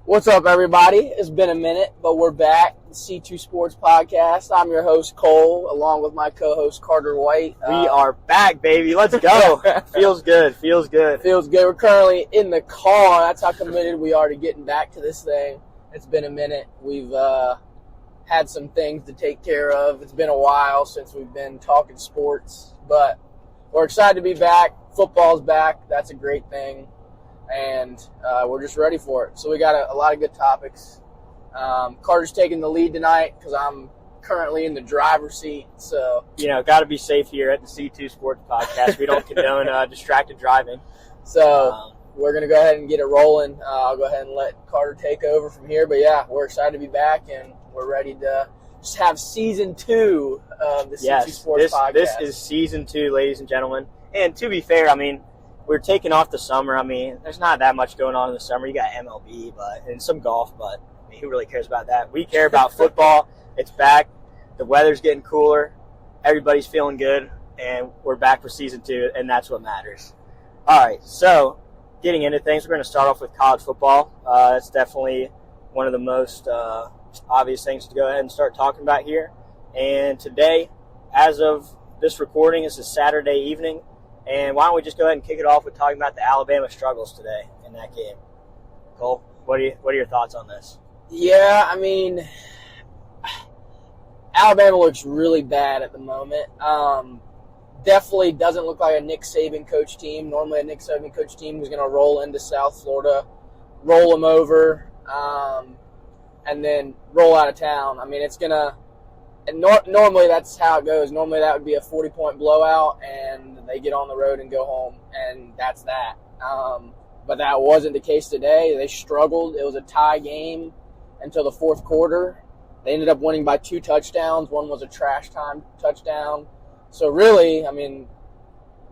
What's up, everybody? It's been a minute, but we're back. The C2 Sports Podcast. I'm your host, Cole, along with my co-host, Carter White. We are back, baby. Let's go. Feels good. Feels good. We're currently in the car. That's how committed we are to getting back to this thing. It's been a minute. We've had some things to take care of. It's been a while since we've been talking sports, but we're excited to be back. Football's back. That's a great thing. And we're just ready for it. So we got a lot of good topics. Carter's taking the lead tonight because I'm currently in the driver's seat. So got to be safe here at the C2 Sports Podcast. We don't condone distracted driving. So we're going to go ahead and get it rolling. I'll go ahead and let Carter take over from here. But, yeah, we're excited to be back, and we're ready to just have Season 2 of the C2 Sports Podcast. This is Season 2, ladies and gentlemen. And to be fair, we're taking off the summer. There's not that much going on in the summer. You got MLB and some golf, but who really cares about that? We care about football. It's back. The weather's getting cooler. Everybody's feeling good, and we're back for Season 2, and that's what matters. All right, so getting into things, we're going to start off with college football. It's definitely one of the most obvious things to go ahead and start talking about here. And today, as of this recording, this is Saturday evening. And why don't we just go ahead and kick it off with talking about the Alabama struggles today in that game. Cole, what are your thoughts on this? Yeah, Alabama looks really bad at the moment. Definitely doesn't look like a Nick Saban coach team. Normally a Nick Saban coach team is going to roll into South Florida, roll them over, and then roll out of town. It's going to – and normally that's how it goes. Normally that would be a 40-point blowout, and they get on the road and go home, and that's that. But that wasn't the case today. They struggled. It was a tie game until the fourth quarter. They ended up winning by 2 touchdowns. One was a trash time touchdown. So really, it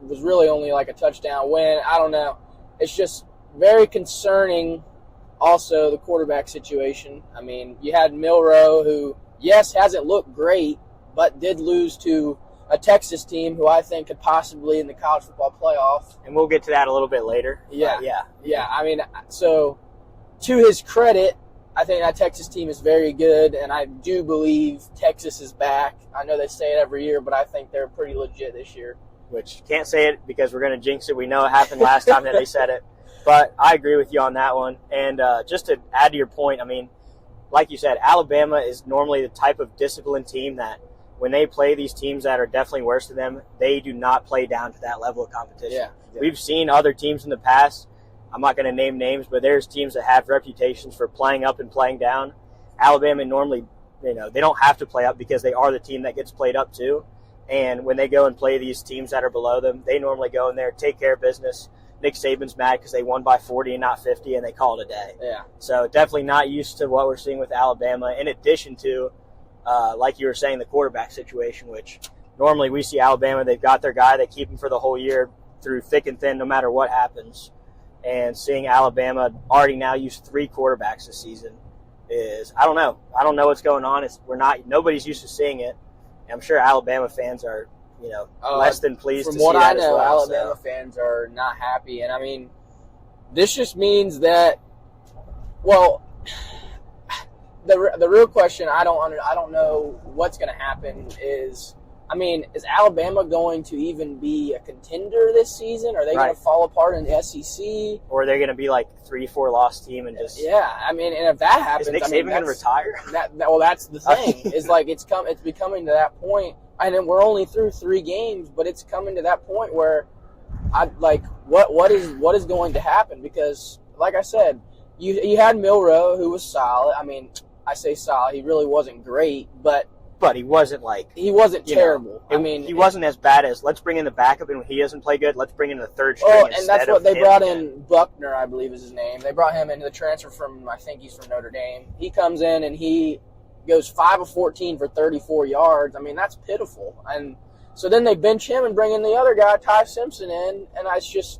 was really only like a touchdown win. I don't know. It's just very concerning also the quarterback situation. You had Milroe who – yes, hasn't looked great, but did lose to a Texas team who I think could possibly in the college football playoff. And we'll get to that a little bit later. Yeah. So to his credit, I think that Texas team is very good, and I do believe Texas is back. I know they say it every year, but I think they're pretty legit this year. Which, can't say it because we're going to jinx it. We know it happened last time that they said it. But I agree with you on that one. And just to add to your point, like you said, Alabama is normally the type of disciplined team that when they play these teams that are definitely worse than them, they do not play down to that level of competition. Yeah. We've seen other teams in the past. I'm not going to name names, but there's teams that have reputations for playing up and playing down. Alabama normally, they don't have to play up because they are the team that gets played up too. And when they go and play these teams that are below them, they normally go in there, take care of business. Nick Saban's mad because they won by 40 and not 50, and they call it a day. Yeah. So definitely not used to what we're seeing with Alabama, in addition to, like you were saying, the quarterback situation, which normally we see Alabama, they've got their guy, they keep him for the whole year through thick and thin no matter what happens. And seeing Alabama already now use 3 quarterbacks this season is, I don't know. I don't know what's going on. Nobody's used to seeing it. I'm sure Alabama fans are less than pleased to see that as well. From what I know, Alabama fans are not happy. And, this just means that, well, the real question I don't know what's going to happen is, is Alabama going to even be a contender this season? Are they going to fall apart in the SEC? Or are they going to be like 3-4 loss team and just... Yeah, and if that happens... Is Nick Saban going to retire? Well, that's the thing. It's becoming to that point. And then we're only through 3 games, but it's coming to that point where what is going to happen? Because, like I said, you had Milroe, who was solid. I say solid. He really wasn't great, but he wasn't he wasn't terrible. He wasn't as bad as let's bring in the backup, and when he doesn't play good, let's bring in the third string. Oh, and that's what they brought in. Buckner, I believe, is his name. They brought him in the transfer from, I think he's from Notre Dame. He comes in and he goes 5 of 14 for 34 yards. That's pitiful. And so then they bench him and bring in the other guy, Ty Simpson, in, and it's just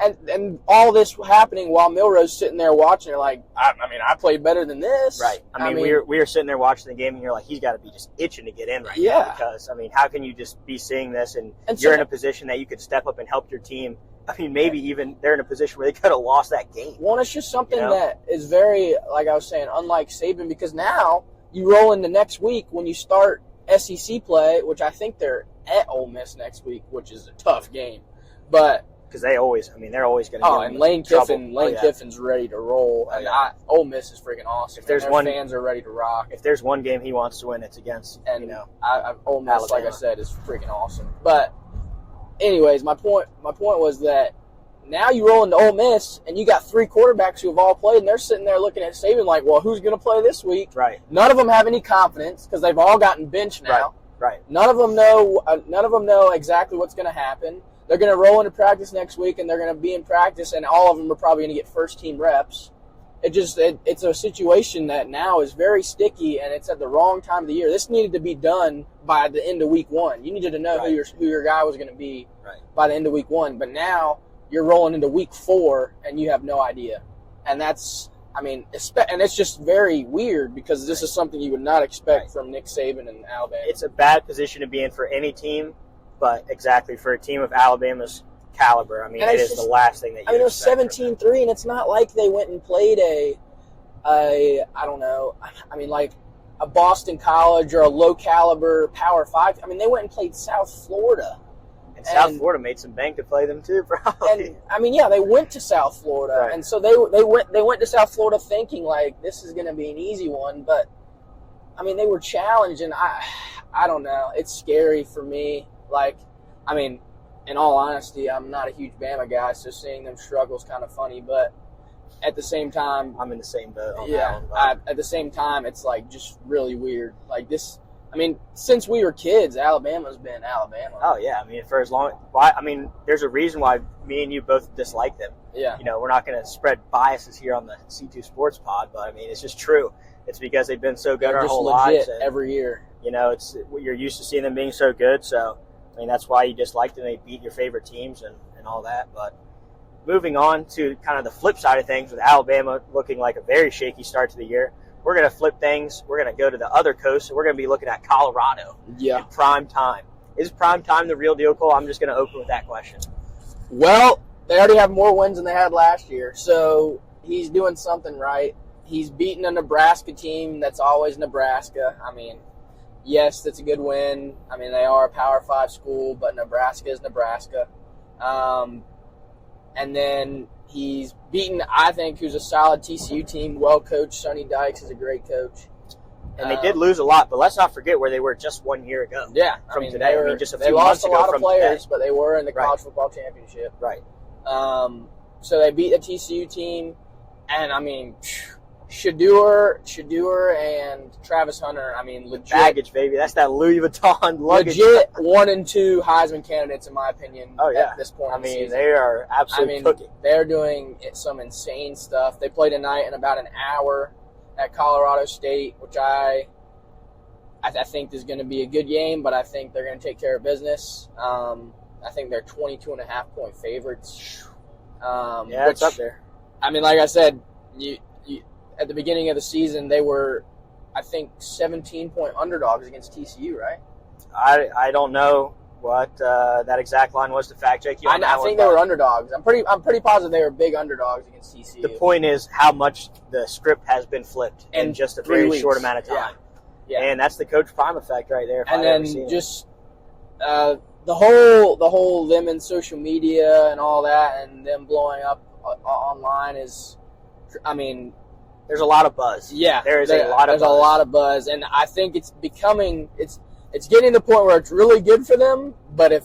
and all this happening while Milroe's sitting there watching. You're like, I played better than this. Right. We were sitting there watching the game, and you're like, he's got to be just itching to get in right now. Because, how can you just be seeing this, and you're in a position that you could step up and help your team I mean, maybe even they're in a position where they could have lost that game. Well, it's just something You know? that is very, like I was saying, unlike Saban, because now you roll into next week when you start SEC play, which I think they're at Ole Miss next week, which is a tough game. But Because they're always going to and Lane Kiffin's ready to roll, and Ole Miss is freaking awesome. If there's and their fans are ready to rock. If there's one game he wants to win, it's against Ole Miss, Alabama. like I said, is freaking awesome. But anyways, my point was that now you roll into Ole Miss, and you got 3 quarterbacks who have all played, and they're sitting there looking at Saban like, well, who's going to play this week? Right. None of them have any confidence because they've all gotten benched now. Right. None of them know exactly what's going to happen. They're going to roll into practice next week, and they're going to be in practice, and all of them are probably going to get first-team reps. It's a situation that now is very sticky, and it's at the wrong time of the year. This needed to be done by the end of week 1. You needed to know who your guy was going to be by the end of week 1. But now you're rolling into week 4, and you have no idea. And it's just very weird because this is something you would not expect from Nick Saban and Alabama. It's a bad position to be in for any team, but exactly for a team of Alabama's caliber. I mean, it is the last thing that you it was 17-3, and it's not like they went and played like a Boston College or a low-caliber Power 5. I mean, they went and played South Florida. And South Florida made some bank to play them too, probably. And they went to South Florida, and so they went to South Florida thinking like this is going to be an easy one, but I mean they were challenged, and I don't know. It's scary for me. Like, I mean, in all honesty, I'm not a huge Bama guy, so seeing them struggle is kind of funny, but at the same time, I'm in the same boat. At the same time, it's like just really weird. Like this. I mean, since we were kids, Alabama's been Alabama. Oh, yeah. I mean, there's a reason why me and you both dislike them. Yeah. You know, we're not going to spread biases here on the C2 Sports Pod, but, I mean, it's just true. It's because they've been so good our whole lives. And, every year. You know, you're used to seeing them being so good, so, I mean, that's why you dislike them. They beat your favorite teams and all that. But moving on to kind of the flip side of things with Alabama looking like a very shaky start to the year, we're going to flip things. We're going to go to the other coast, and we're going to be looking at Colorado in prime time. Is prime time the real deal, Cole? I'm just going to open with that question. Well, they already have more wins than they had last year, so he's doing something right. He's beaten a Nebraska team that's always Nebraska. I mean, yes, that's a good win. I mean, they are a Power 5 school, but Nebraska is Nebraska. And then he's beaten, I think, who's a solid TCU team, well-coached. Sonny Dykes is a great coach. And they did lose a lot, but let's not forget where they were just 1 year ago. Yeah. Today. Just a few they lost months a ago lot of from players, today. but they were in the college football championship. Right. So they beat the TCU team. And, I mean, Shedeur and Travis Hunter, I mean, legit. Baggage, baby. That's that Louis Vuitton luggage. Legit 1 and 2 Heisman candidates, in my opinion, at this point in the season. They are absolutely cooking. They're doing some insane stuff. They play tonight in about an hour at Colorado State, which I think is going to be a good game, but I think they're going to take care of business. I think they're 22.5-point favorites. It's up there. I mean, like I said, you at the beginning of the season, they were, I think, 17-point underdogs against TCU, right? I don't know what that exact line was to fact check you on I think they were underdogs. I'm pretty positive they were big underdogs against TCU. The point is how much the script has been flipped in just a very short amount of time. Yeah. And that's the Coach Prime effect right there. And then just the whole them in social media and all that, and them blowing up online is, I mean, there's a lot of buzz. Yeah, there's a lot of buzz, and I think it's becoming it's getting to the point where it's really good for them. But if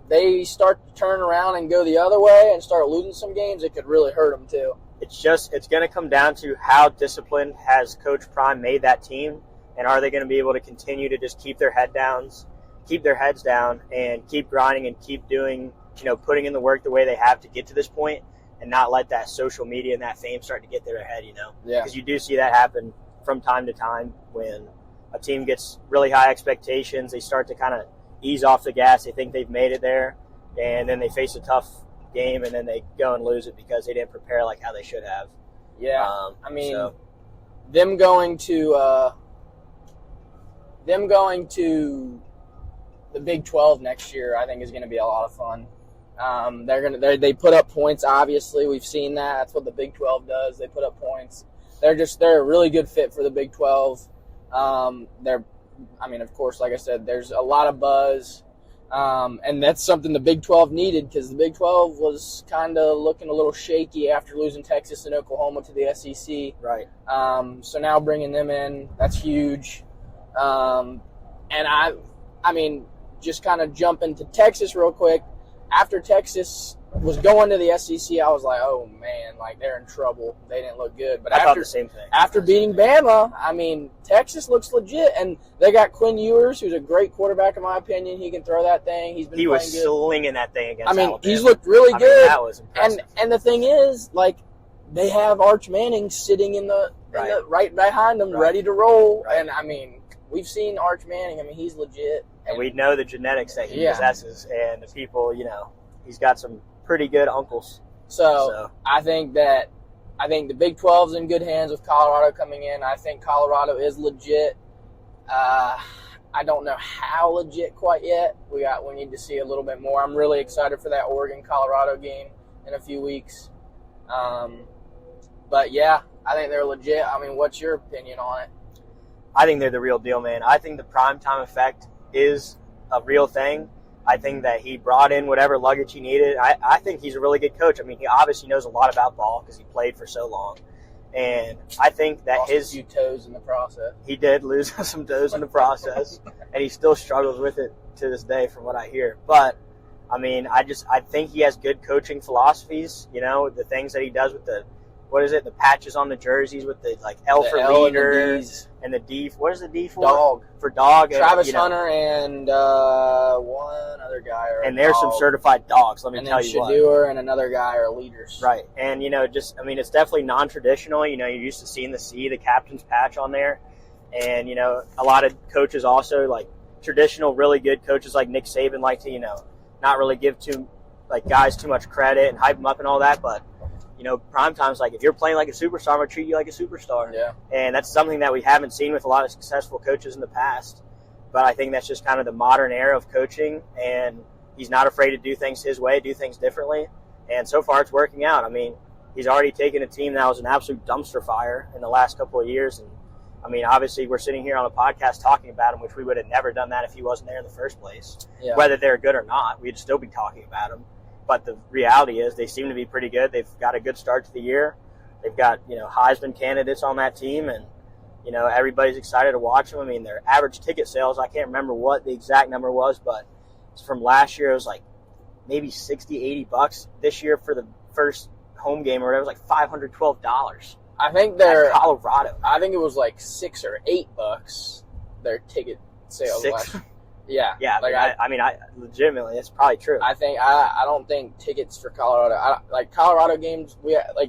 they start to turn around and go the other way and start losing some games, it could really hurt them too. It's going to come down to how disciplined has Coach Prime made that team, and are they going to be able to continue to just keep their heads down, and keep grinding and keep doing, putting in the work the way they have to get to this point, and not let that social media and that fame start to get their head, Yeah. Because you do see that happen from time to time when a team gets really high expectations. They start to kind of ease off the gas. They think they've made it there, and then they face a tough game, and then they go and lose it because they didn't prepare like how they should have. Yeah, them going to the Big 12 next year, I think, is going to be a lot of fun. They put up points. Obviously, we've seen that. That's what the Big 12 does. They put up points. They're a really good fit for the Big 12. Of course, like I said, there's a lot of buzz, and that's something the Big 12 needed because the Big 12 was kind of looking a little shaky after losing Texas and Oklahoma to the SEC. Right. So now bringing them in, that's huge. Just kind of jumping to Texas real quick. After Texas was going to the SEC, I was like, oh, man, like they're in trouble. They didn't look good. But I thought the same thing. After beating Bama, Texas looks legit. And they got Quinn Ewers, who's a great quarterback in my opinion. He can throw that thing. He was slinging that thing against Alabama. He's looked really good. That was impressive. And the thing is, like, they have Arch Manning sitting in the right behind them, ready to roll. Right. And, we've seen Arch Manning. He's legit. And we know the genetics that he possesses. And the people, he's got some pretty good uncles. So I think the Big 12's in good hands with Colorado coming in. I think Colorado is legit. I don't know how legit quite yet. We need to see a little bit more. I'm really excited for that Oregon-Colorado game in a few weeks. But yeah, I think they're legit. What's your opinion on it? I think they're the real deal, man. I think the primetime effect is a real thing. I think that he brought in whatever luggage he needed. I think he's a really good coach. He obviously knows a lot about ball because he played for so long. And I think that lost a few toes in the process. He did lose some toes in the process, and he still struggles with it to this day from what I hear. But, I think he has good coaching philosophies, the things that he does with the patches on the jerseys with the, L for leader and the D. What is the D for? Dog. For dog. Travis Hunter and one other guy. And there's some certified dogs, let me tell you what. And Shedeur and another guy are leaders. Right. And, it's definitely non-traditional. You're used to seeing the captain's patch on there. And, a lot of coaches also, traditional, really good coaches like Nick Saban like to, not really give guys too much credit and hype them up and all that, but prime time's if you're playing like a superstar, I'm going to treat you like a superstar. Yeah. And that's something that we haven't seen with a lot of successful coaches in the past. But I think that's just kind of the modern era of coaching, and he's not afraid to do things his way, do things differently. And so far it's working out. He's already taken a team that was an absolute dumpster fire in the last couple of years. And, obviously we're sitting here on a podcast talking about him, which we would have never done that if he wasn't there in the first place. Yeah. Whether they're good or not, we'd still be talking about him. But the reality is they seem to be pretty good. They've got a good start to the year. They've got, Heisman candidates on that team, and, everybody's excited to watch them. Their average ticket sales, I can't remember what the exact number was, but from last year it was maybe $60, $80. This year for the first home game or whatever, it was $512. I think they're Colorado. I think it was $6 or $8 their ticket sales last year. Yeah. Yeah. I legitimately, that's probably true. I don't think tickets for Colorado, Colorado games,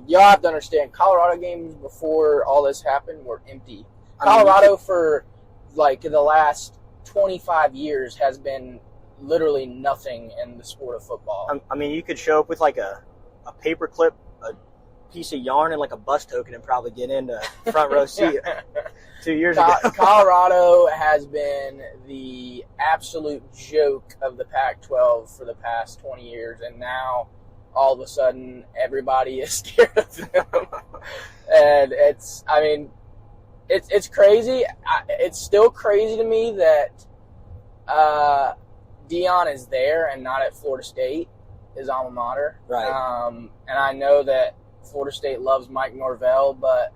y'all have to understand, Colorado games before all this happened were empty. Colorado for the last 25 years has been literally nothing in the sport of football. You could show up with a paper clip, a piece of yarn, and a bus token and probably get into front row seat 2 years ago. Colorado has been the absolute joke of the Pac-12 for the past 20 years, and now all of a sudden everybody is scared of them. And it's crazy. It's still crazy to me that Deion is there and not at Florida State, his alma mater. Right. And I know that Florida State loves Mike Norvell, but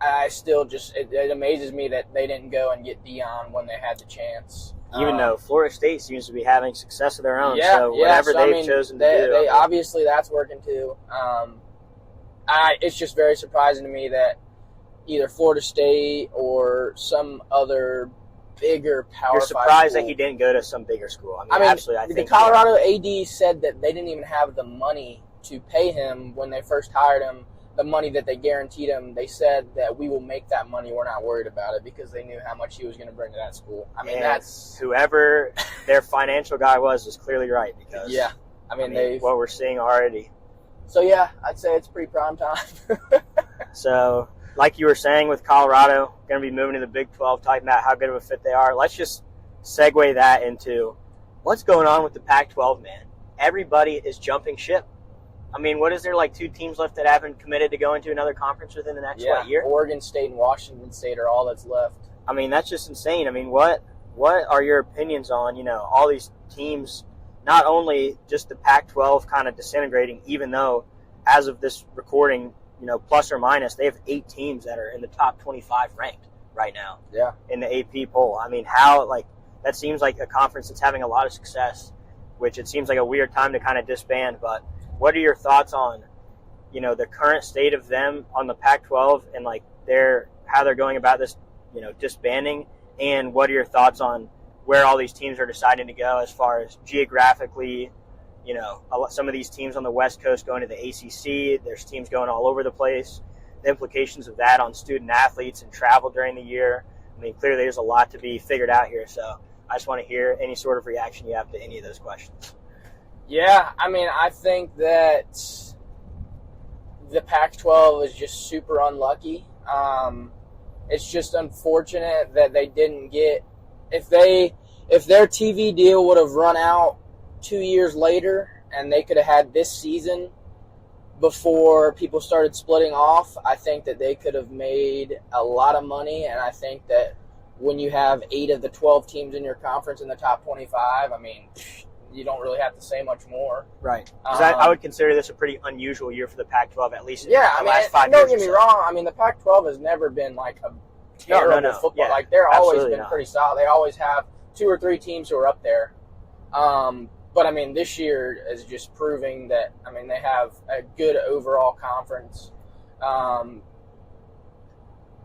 I still it amazes me that they didn't go and get Deion when they had the chance. Even though Florida State seems to be having success of their own, whatever they've chosen to do. Obviously that's working too. It's just very surprising to me that either Florida State or some other bigger Power 5 You're surprised school. that he didn't go to some bigger school. Absolutely. I think the Colorado AD said that they didn't even have the money to pay him when they first hired him. The money that they guaranteed him, they said that we will make that money. We're not worried about it because they knew how much he was going to bring to that school. That's whoever their financial guy was clearly right because what we're seeing already. So yeah, I'd say it's pretty prime time. So, like you were saying with Colorado, going to be moving to the Big 12, talking about how good of a fit they are. Let's just segue that into what's going on with the Pac-12, man. everybody is jumping ship. I mean, what is there, like 2 teams left that haven't committed to going to another conference within the next year? Oregon State and Washington State are all that's left. I mean, that's just insane. I mean, what are your opinions on, all these teams, not only just the Pac-12 kind of disintegrating, even though as of this recording, plus or minus, they have 8 teams that are in the top 25 ranked right now. Yeah. In the AP poll. I mean, that seems like a conference that's having a lot of success, which it seems like a weird time to kind of disband. But what are your thoughts on, the current state of them on the Pac-12 and like how they're going about this, disbanding? And what are your thoughts on where all these teams are deciding to go as far as geographically? Some of these teams on the West Coast going to the ACC. There's teams going all over the place. The implications of that on student athletes and travel during the year. I mean, clearly there's a lot to be figured out here. So I just want to hear any sort of reaction you have to any of those questions. Yeah, I mean, I think that the Pac-12 is just super unlucky. It's just unfortunate that they didn't get – if their TV deal would have run out 2 years later and they could have had this season before people started splitting off, I think that they could have made a lot of money. And I think that when you have 8 of the 12 teams in your conference in the top 25, I mean, you don't really have to say much more. Right. Because I would consider this a pretty unusual year for the Pac-12, at least in the last 5 years. Don't get me wrong. I mean, the Pac-12 has never been like a terrible football. Yeah, like, they're always been pretty solid. They always have 2 or 3 teams who are up there. But, I mean, this year is just proving that, I mean, they have a good overall conference.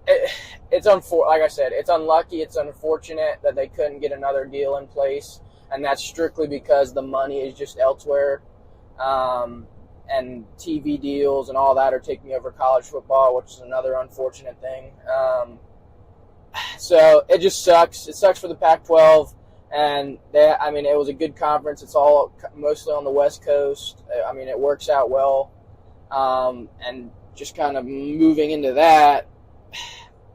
It's like I said, it's unlucky. It's unfortunate that they couldn't get another deal in place, and that's strictly because the money is just elsewhere. And TV deals and all that are taking over college football, which is another unfortunate thing. So it just sucks. It sucks for the Pac-12. And it was a good conference. It's all mostly on the West Coast. I mean, it works out well. And just kind of moving into that,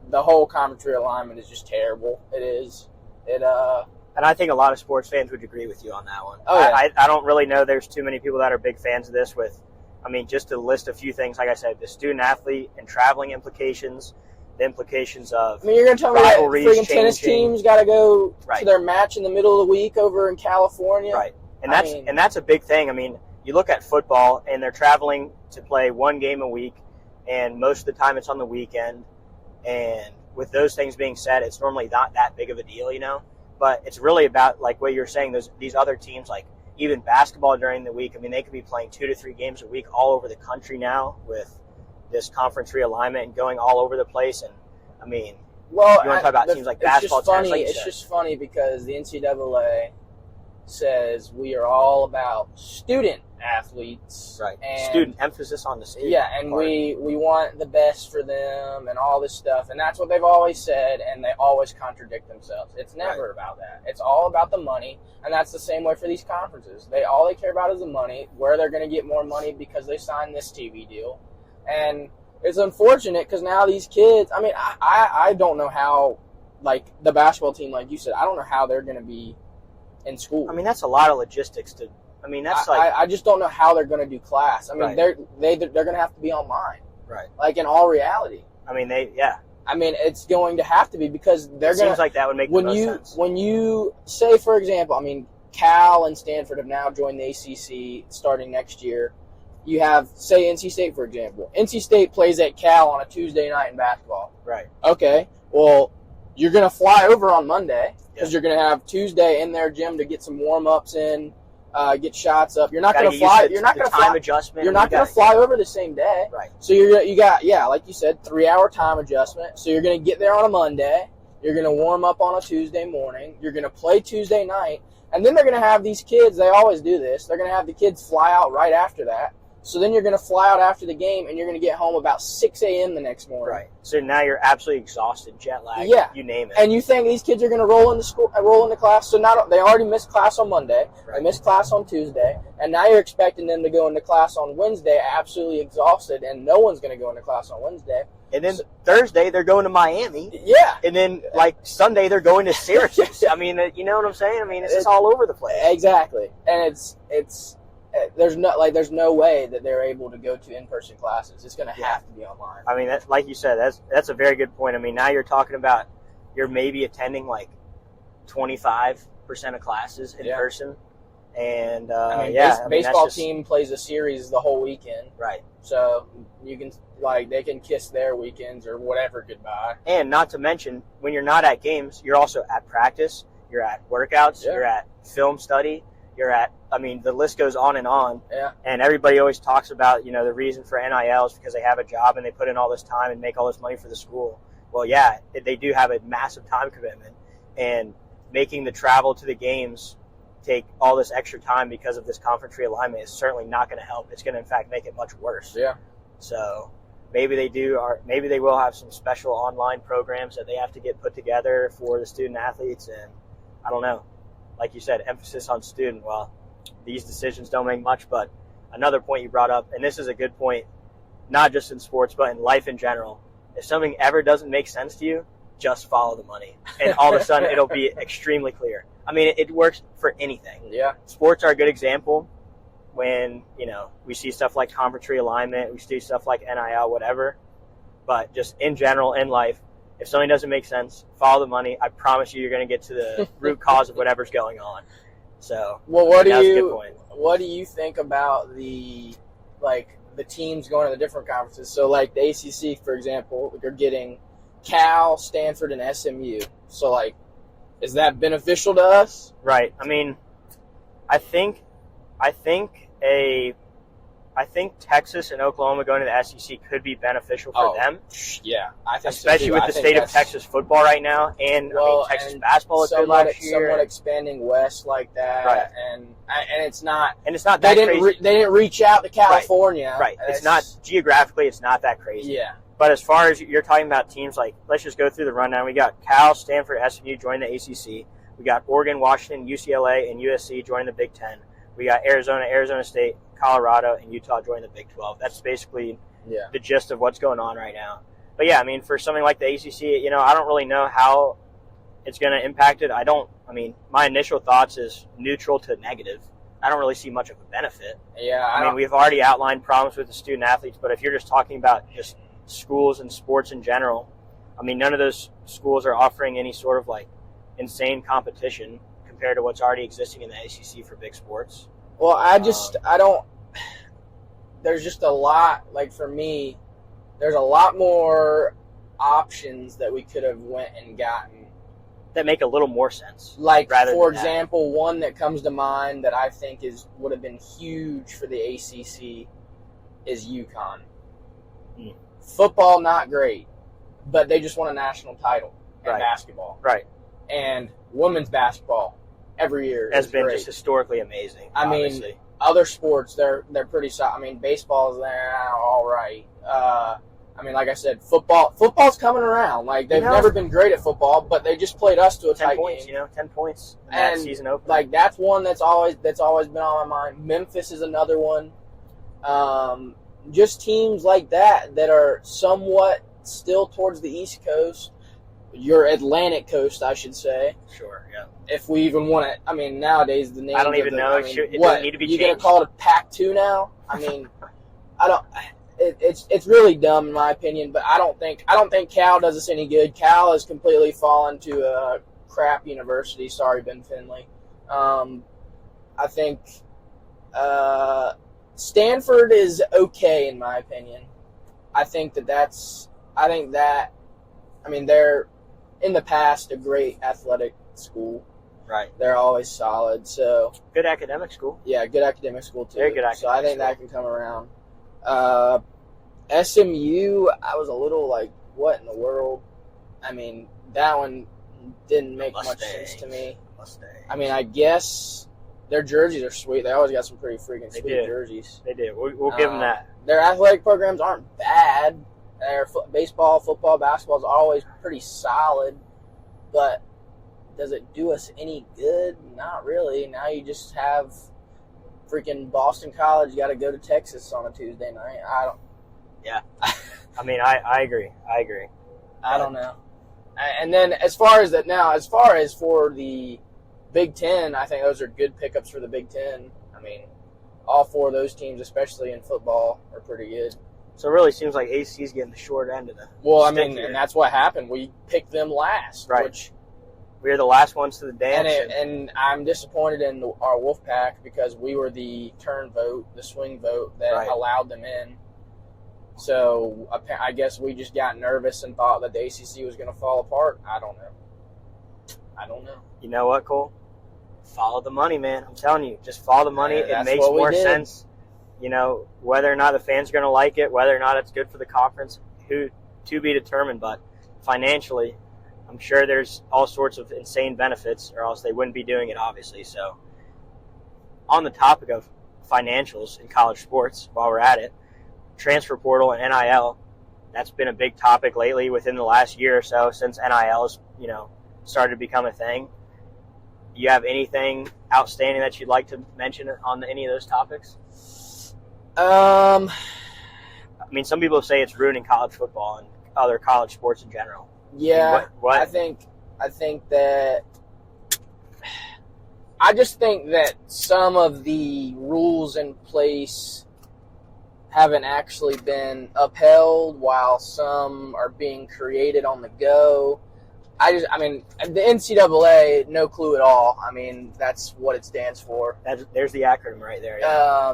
the whole conference realignment is just terrible. It is. And I think a lot of sports fans would agree with you on that one. Oh, yeah. I don't really know there's too many people that are big fans of this just to list a few things, like I said, the student athlete and traveling implications, the implications of you're going to tell me that freaking tennis teams got to go right. to their match in the middle of the week over in California? Right. And that's a big thing. I mean, you look at football, and they're traveling to play 1 game a week, and most of the time it's on the weekend. And with those things being said, it's normally not that big of a deal, But it's really about, like what you're saying, these other teams, like even basketball during the week. I mean, they could be playing 2 to 3 games a week all over the country now with this conference realignment and going all over the place. And, I mean, you want to talk about teams like basketball. It's just funny because the NCAA says we are all about student athletes. Right. And student, emphasis on the student. Yeah, and we want the best for them and all this stuff. And that's what they've always said, and they always contradict themselves. It's never about that. It's all about the money, and that's the same way for these conferences. All they care about is the money, where they're going to get more money because they signed this TV deal. And it's unfortunate because now these kids, I mean, I don't know how, like, the basketball team, like you said, I don't know how they're going to be in school. I mean, that's a lot of logistics to, I mean, that's I just don't know how they're going to do class. I mean, they're going to have to be online. Right. Like, in all reality. I mean, I mean, it's going to have to be because they're going to. Seems like that would make the most sense. When you say, for example, I mean, Cal and Stanford have now joined the ACC starting next year. You have, say, NC State, for example. NC State plays at Cal on a Tuesday night in basketball. Right. Okay. Well, you're going to fly over on Monday because you're going to have Tuesday in their gym to get some warm-ups in, get shots up. You're not going to fly. You're not going to fly. Time adjustment. You're not going to fly over the same day. Right. So you got like you said, 3-hour time adjustment. So you're going to get there on a Monday. You're going to warm up on a Tuesday morning. You're going to play Tuesday night, and then they're going to have these kids. They always do this. They're going to have the kids fly out right after that. So then you're going to fly out after the game, and you're going to get home about 6 a.m. the next morning. Right. So now you're absolutely exhausted, jet lag. Yeah. You name it. And you think these kids are going to roll into class? So they already missed class on Monday. Right. They missed class on Tuesday, and now you're expecting them to go into class on Wednesday, absolutely exhausted, and no one's going to go into class on Wednesday. And then Thursday they're going to Miami. Yeah. And then Sunday they're going to Syracuse. I mean, you know what I'm saying? I mean, it's just all over the place. Exactly. And it's there's no way that they're able to go to in-person classes. It's going to have to be online. I mean, that's, like you said, that's a very good point. I mean, now you're talking about you're maybe attending like 25% of classes in person. And baseball team plays a series the whole weekend. Right. So you can they can kiss their weekends or whatever goodbye. And not to mention, when you're not at games, you're also at practice, you're at workouts, you're at film study, you're at, I mean, the list goes on and on. Yeah. And everybody always talks about, the reason for NIL is because they have a job and they put in all this time and make all this money for the school. Well, yeah, they do have a massive time commitment, and making the travel to the games take all this extra time because of this conference realignment is certainly not going to help. It's going to, in fact, make it much worse. Yeah. So maybe they will have some special online programs that they have to get put together for the student athletes. And I don't know, like you said, emphasis on student. Well, these decisions don't make much, but another point you brought up, and this is a good point, not just in sports, but in life in general. If something ever doesn't make sense to you, just follow the money. And all of a sudden it'll be extremely clear. I mean, it works for anything. Yeah. Sports are a good example when, we see stuff like conference realignment, we see stuff like NIL, whatever. But just in general, in life, if something doesn't make sense, follow the money. I promise you're going to get to the root cause of whatever's going on. So, well, what do you think about the teams going to the different conferences? So, like the ACC, for example, they're getting Cal, Stanford, and SMU. So, is that beneficial to us? Right. I mean, I think Texas and Oklahoma going to the SEC could be beneficial for them. Yeah, I think especially so with the state of Texas football right now, and Texas basketball is good last year. Somewhat expanding west like that, right? And it's not that crazy. They didn't reach out to California, right? It's not geographically, it's not that crazy. Yeah. But as far as you're talking about teams, let's just go through the rundown. We got Cal, Stanford, SMU joining the ACC. We got Oregon, Washington, UCLA, and USC joining the Big Ten. We got Arizona, Arizona State, Colorado, and Utah joining the Big 12. That's basically the gist of what's going on right now. But yeah, I mean, for something like the ACC, I don't really know how it's going to impact it. My initial thoughts is neutral to negative. I don't really see much of a benefit. Yeah. I mean, we've already outlined problems with the student athletes, but if you're just talking about just schools and sports in general, I mean, none of those schools are offering any sort of insane competition compared to what's already existing in the ACC for big sports. Well, there's just a lot, for me, there's a lot more options that we could have went and gotten. That make a little more sense. For example, one that comes to mind that I think would have been huge for the ACC is UConn. Football, not great, but they just won a national title in basketball. Right. And women's basketball every year has been great. Just historically amazing. I mean, other sports, they're pretty solid. I mean, baseball is there all right. Like I said, football's coming around. They've never been great at football, but they just played us to a tight game. 10 points in that season opener. That's one that's always been on my mind. Memphis is another one. Just teams like that are somewhat still towards the East Coast, your Atlantic Coast, I should say. Sure, yeah. If we even want to, nowadays the name. I don't even know. It doesn't need to be changed. You gonna call it a Pac-2 now? I mean, I don't. It's really dumb in my opinion, but I don't think Cal does us any good. Cal has completely fallen to a crap university. Sorry, Ben Finley. I think Stanford is okay in my opinion. They're in the past a great athletic school. Right. They're always solid. So good academic school. Yeah, good academic school too. Very good academic So I think that can come around. SMU, I was a little what in the world? That one didn't make much sense to me. I guess their jerseys are sweet. They always got some pretty freaking sweet jerseys. They did. We'll give them that. Their athletic programs aren't bad. Their baseball, football, basketball is always pretty solid. But does it do us any good? Not really. Now you just have freaking Boston College got to go to Texas on a Tuesday night. Yeah. I agree. I don't know. And then as far as for the Big Ten, I think those are good pickups for the Big Ten. all four of those teams, especially in football, are pretty good. So it really seems like AC's getting the short end of the stick here. And that's what happened. We picked them last, Right. which We were the last ones to the dance. and I'm disappointed in our Wolfpack because we were the turn vote, the swing vote that Right. allowed them in. So I guess we just got nervous and thought that the ACC was going to fall apart. I don't know. You know what, Cole? Follow the money, man. I'm telling you, just follow the money. Yeah, It that's makes what we more did. sense. Whether or not the fans are going to like it, whether or not it's good for the conference, to be determined. But financially, I'm sure there's all sorts of insane benefits, or else they wouldn't be doing it, obviously. So, on the topic of financials in college sports, while we're at it, transfer portal and NIL, that's been a big topic lately within the last year or so since NIL has, started to become a thing. You have anything outstanding that you'd like to mention on any of those topics? I mean, some people say it's ruining college football and other college sports in general. Yeah, What? I just think that some of the rules in place haven't actually been upheld, while some are being created on the go. The NCAA, no clue at all. I mean, that's what it stands for. There's the acronym right there. Yeah.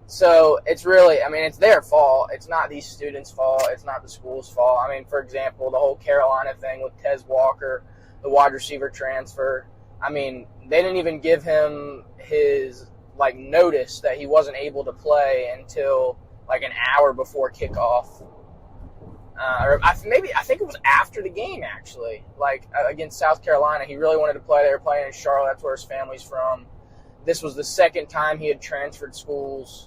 So it's really, it's their fault. It's not these students' fault. It's not the school's fault. I mean, for example, the whole Carolina thing with Tez Walker, the wide receiver transfer. I mean, they didn't even give him his notice that he wasn't able to play until an hour before kickoff. I think it was after the game, actually. Against South Carolina, he really wanted to play. They were playing in Charlotte. That's where his family's from. This was the second time he had transferred schools.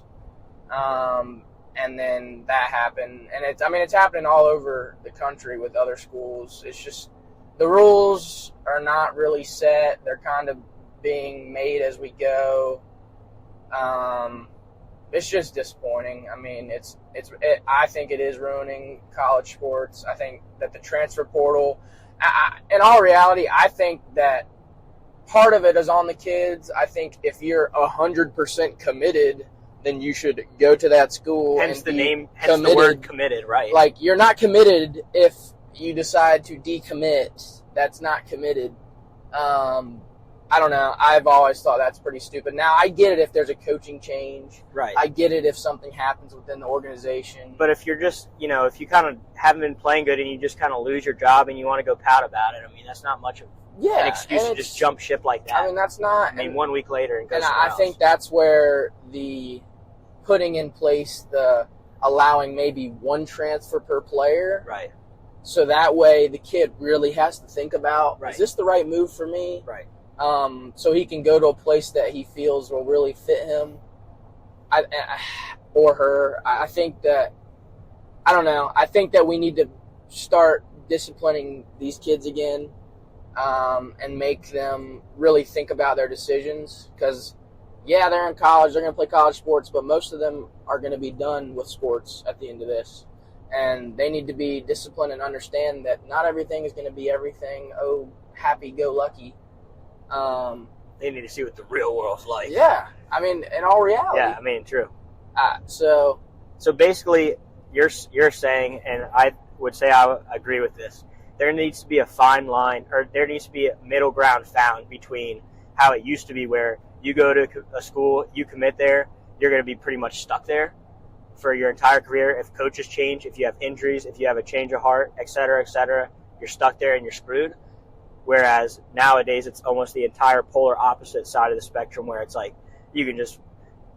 And then that happened. And it's happening all over the country with other schools. It's just the rules are not really set. They're kind of being made as we go. It's just disappointing. I mean, I think it is ruining college sports. I think that the transfer portal, in all reality, I think that part of it is on the kids. I think if you're 100% committed, then you should go to that school. Hence and the word committed, right? You're not committed if you decide to decommit. That's not committed. I don't know. I've always thought that's pretty stupid. Now, I get it if there's a coaching change. Right. I get it if something happens within the organization. But if you're just, if you kind of haven't been playing good and you just kind of lose your job and you want to go pout about it, that's not much of an excuse to just jump ship like that. That's not. 1 week later and go And somewhere I think that's where the putting in place the allowing maybe one transfer per player. Right. So that way the kid really has to think about, Right. Is this the right move for me? Right. So he can go to a place that he feels will really fit him or her. I think that, I don't know, I think that we need to start disciplining these kids again and make them really think about their decisions because, yeah, they're in college, they're going to play college sports, but most of them are going to be done with sports at the end of this. And they need to be disciplined and understand that not everything is going to be everything, happy-go-lucky. They need to see what the real world's like. Yeah, in all reality. Yeah, true. So basically, you're saying, and I would say I agree with this, there needs to be a fine line, or there needs to be a middle ground found between how it used to be where you go to a school, you commit there, you're going to be pretty much stuck there for your entire career. If coaches change, if you have injuries, if you have a change of heart, et cetera, you're stuck there and you're screwed. Whereas nowadays it's almost the entire polar opposite side of the spectrum where it's like you can just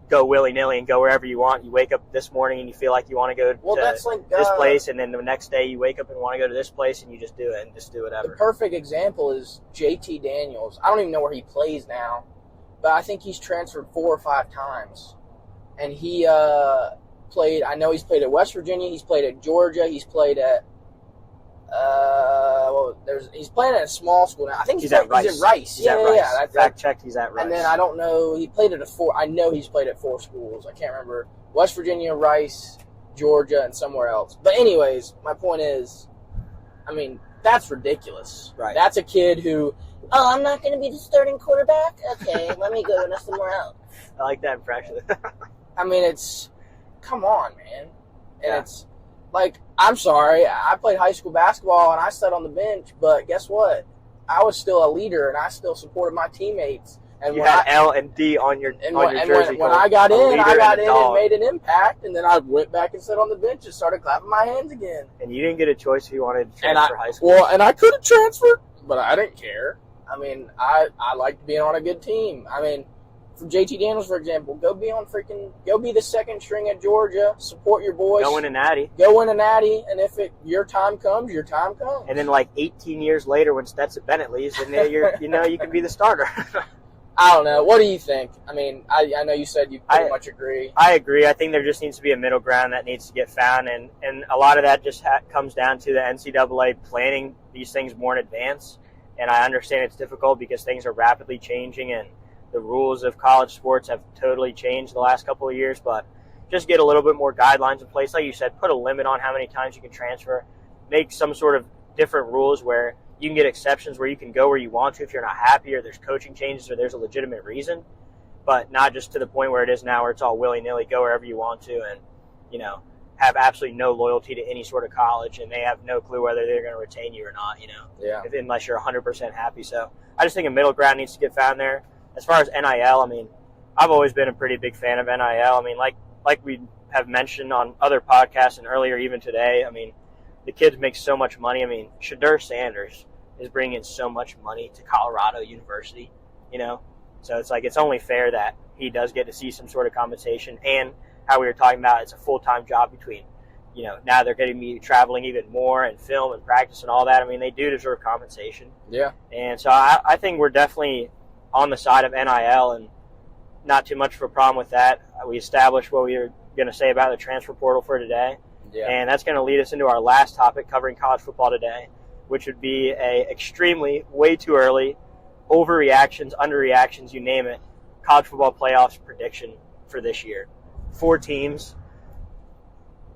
go willy-nilly and go wherever you want. You wake up this morning and you feel like you want to go to this place, and then the next day you wake up and want to go to this place, and you just do it and just do whatever. The perfect example is JT Daniels. I don't even know where he plays now, but I think he's transferred 4 or 5 times. And he played, I know he's played at West Virginia, he's played at Georgia, he's played at he's playing at a small school now. I think he's at Rice. He's at Rice. Yeah. Fact checked, he's at Rice. And then I don't know, he played at I know he's played at 4 schools. I can't remember. West Virginia, Rice, Georgia, and somewhere else. But anyways, my point is, that's ridiculous. Right. That's a kid who, I'm not going to be the starting quarterback? Okay, let me go somewhere else. I like that impression. I mean, come on, man. And Yeah. it's like, I'm sorry, I played high school basketball and I sat on the bench, but guess what? I was still a leader and I still supported my teammates. And You when had L and D on your jersey. when I got in, a and dog. made an impact, and then I went back and sat on the bench and started clapping my hands again. And you didn't get a choice if you wanted to And transfer high school. Well, and I could have transferred, but I didn't care. I mean, I liked being on a good team. I mean, for JT Daniels, for example, go be the second string at Georgia, support your boys. Go win a natty. Go win a natty, and if your time comes, your time comes. And then, like 18 years later, when Stetson Bennett leaves, then you can be the starter. I don't know. What do you think? I mean, I know you said you pretty much agree. I agree. I think there just needs to be a middle ground that needs to get found, and a lot of that just comes down to the NCAA planning these things more in advance. And I understand it's difficult because things are rapidly changing, and the rules of college sports have totally changed the last couple of years. But just get a little bit more guidelines in place. Like you said, put a limit on how many times you can transfer. Make some sort of different rules where you can get exceptions where you can go where you want to if you're not happy or there's coaching changes or there's a legitimate reason, but not just to the point where it is now where it's all willy-nilly, go wherever you want to and, have absolutely no loyalty to any sort of college and they have no clue whether they're going to retain you or not, Yeah. unless you're 100% happy. So I just think a middle ground needs to get found there. As far as NIL, I mean, I've always been a pretty big fan of NIL. I mean, like we have mentioned on other podcasts and earlier even today, I mean, the kids make so much money. I mean, Shedeur Sanders is bringing so much money to Colorado University, So it's like it's only fair that he does get to see some sort of compensation. And how we were talking about, it's a full-time job between, now they're getting me traveling even more and film and practice and all that. I mean, they do deserve compensation. Yeah. And so I think we're definitely on the side of NIL and not too much of a problem with that. We established what we were going to say about the transfer portal for today. Yeah. And that's going to lead us into our last topic covering college football today, which would be a extremely, way too early, overreactions, underreactions, you name it, college football playoffs prediction for this year. 4 teams.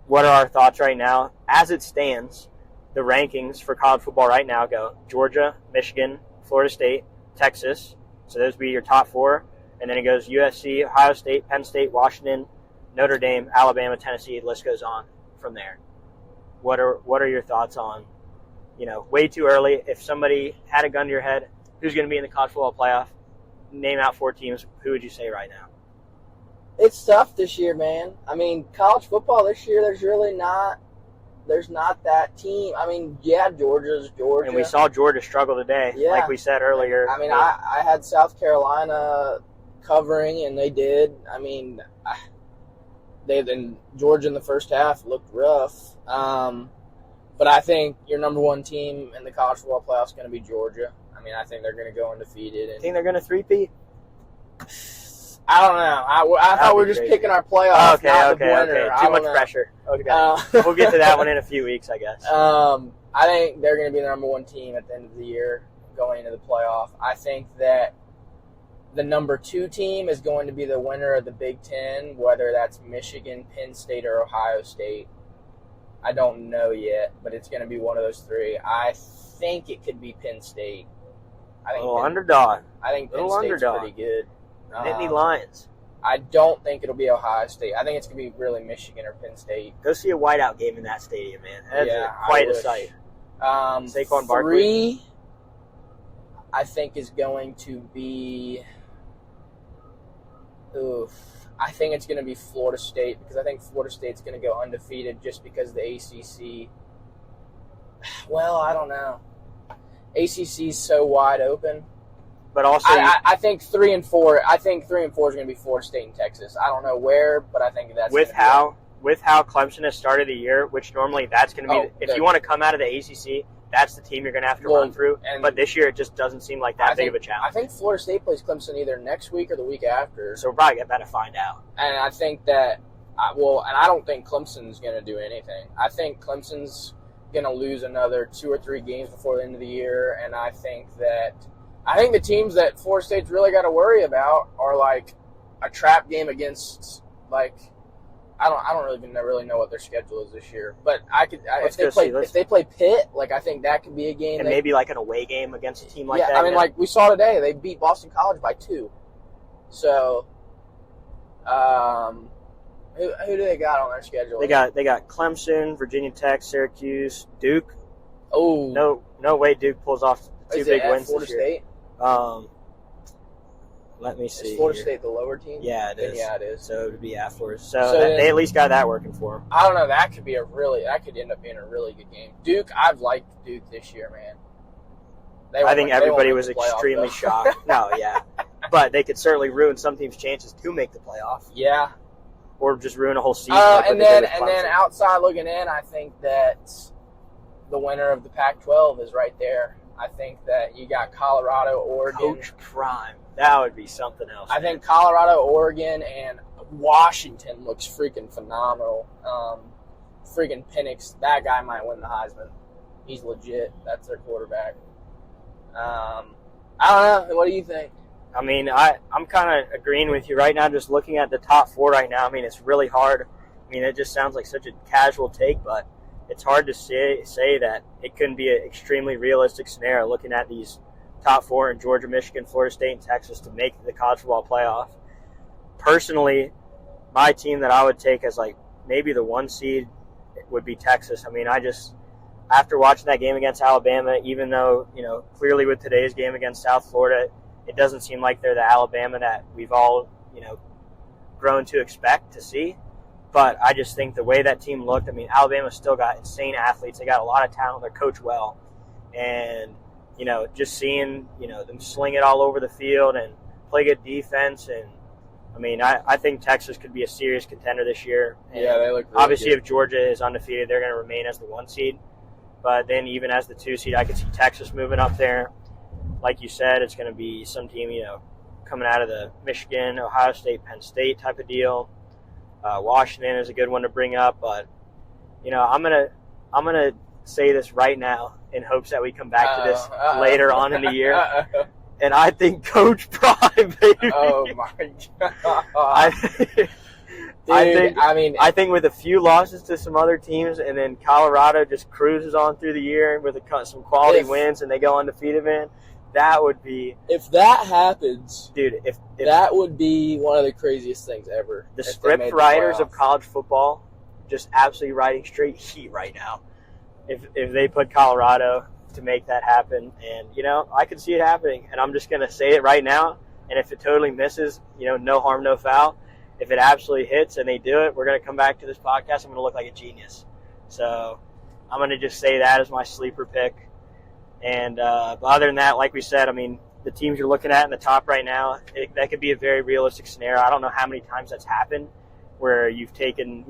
What are our thoughts right now? As it stands, the rankings for college football right now go Georgia, Michigan, Florida State, Texas. So those would be your top 4. And then it goes USC, Ohio State, Penn State, Washington, Notre Dame, Alabama, Tennessee. The list goes on from there. What are your thoughts on, way too early? If somebody had a gun to your head, who's going to be in the college football playoff? Name out 4 teams. Who would you say right now? It's tough this year, man. I mean, college football this year, there's not that team. I mean, yeah, Georgia's Georgia. And we saw Georgia struggle today, Yeah. like we said earlier. I mean, I had South Carolina covering, and they did. I mean, then Georgia in the first half looked rough. But I think your number 1 team in the college football playoff is going to be Georgia. I mean, I think they're going to go undefeated. Think they're going to three-peat? I don't know. I thought we were just picking our playoff, not the winner. Too much pressure. Okay. We'll get to that one in a few weeks, I guess. I think they're going to be the number 1 team at the end of the year going into the playoff. I think that the number 2 team is going to be the winner of the Big Ten, whether that's Michigan, Penn State, or Ohio State. I don't know yet, but it's going to be one of those 3. I think it could be Penn State. Underdog. I think Penn State's pretty good. Nittany Lions. I don't think it'll be Ohio State. I think it's going to be really Michigan or Penn State. Go see a whiteout game in that stadium, man. That's quite a sight. Saquon Barkley. 3, I think, is going to be... I think it's going to be Florida State because I think Florida State's going to go undefeated just because the ACC... Well, I don't know. ACC's so wide open. But also, I think 3 and 4. I think 3 and 4 is going to be Florida State and Texas. I don't know where, but I think that's with how Clemson has started the year, which normally that's going to be if you want to come out of the ACC, that's the team you're going to have to run through. But this year, it just doesn't seem like that big of a challenge. I think Florida State plays Clemson either next week or the week after. So we're probably about to find out. And I think that and I don't think Clemson's going to do anything. I think Clemson's going to lose another 2 or 3 games before the end of the year, and I think the teams that Florida State's really got to worry about are like a trap game against I don't really know what their schedule is this year, but if they play Pitt, I think that could be a game, and maybe like an away game against a team like that. I mean, like we saw today, they beat Boston College by 2, so Who do they got on their schedule? They got Clemson, Virginia Tech, Syracuse, Duke. Oh, no way Duke pulls off two big wins Florida this year. State? Let me see. Is Florida here. State the lower team? Yeah, it is. Yeah, it is. So it would be at Florida. So They at least got that working for them. I don't know. That could end up being a really good game. Duke, I've liked Duke this year, man. I think everybody was extremely shocked. No, yeah. But they could certainly ruin some teams' chances to make the playoff. Yeah. Or just ruin a whole season. And then outside looking in, I think that the winner of the Pac-12 is right there. I think that you got Colorado, Oregon. Coach Prime. That would be something else. I think Colorado, Oregon, and Washington looks freaking phenomenal. Freaking Penix, that guy might win the Heisman. He's legit. That's their quarterback. I don't know. What do you think? I mean, I'm kind of agreeing with you right now. Just looking at the top four right now, I mean, it's really hard. I mean, it just sounds like such a casual take, but it's hard to say that it couldn't be an extremely realistic scenario looking at these top four in Georgia, Michigan, Florida State, and Texas to make the college football playoff. Personally, my team that I would take as like maybe the 1 seed would be Texas. I mean, after watching that game against Alabama, even though, clearly with today's game against South Florida, it doesn't seem like they're the Alabama that we've all, grown to expect to see. But I just think the way that team looked, I mean, Alabama still got insane athletes. They got a lot of talent. They're coached well. And, just seeing, them sling it all over the field and play good defense. And, I mean, I think Texas could be a serious contender this year. And yeah, they look really obviously, good. If Georgia is undefeated, they're going to remain as the 1 seed. But then even as the 2 seed, I could see Texas moving up there. Like you said, it's going to be some team, coming out of the Michigan, Ohio State, Penn State type of deal. Washington is a good one to bring up, but I'm gonna say this right now in hopes that we come back to this later on in the year. And I think Coach Prime, baby. Oh my god! I think with a few losses to some other teams, and then Colorado just cruises on through the year with some quality wins, and they go undefeated, man. That would be... If that happens... Dude, if that would be one of the craziest things ever. The script writers of college football just absolutely writing straight heat right now. If they put Colorado to make that happen. And, I could see it happening. And I'm just going to say it right now. And if it totally misses, no harm, no foul. If it absolutely hits and they do it, we're going to come back to this podcast. I'm going to look like a genius. So I'm going to just say that as my sleeper pick. And but other than that, like we said, I mean, the teams you're looking at in the top right now, that could be a very realistic scenario. I don't know how many times that's happened where you've taken,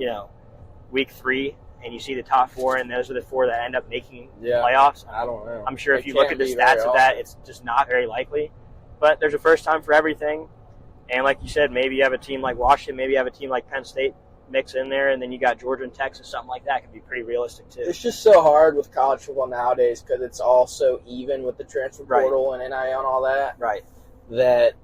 week 3 and you see the top 4 and those are the 4 that end up making playoffs. I don't know. I'm sure if you look at the stats of that, it's just not very likely. But there's a first time for everything. And like you said, maybe you have a team like Washington, maybe you have a team like Penn State mix in there, and then you got Georgia and Texas, something like that could be pretty realistic too. It's just so hard with college football nowadays because it's all so even with the transfer portal and NIL and all that. Right. That,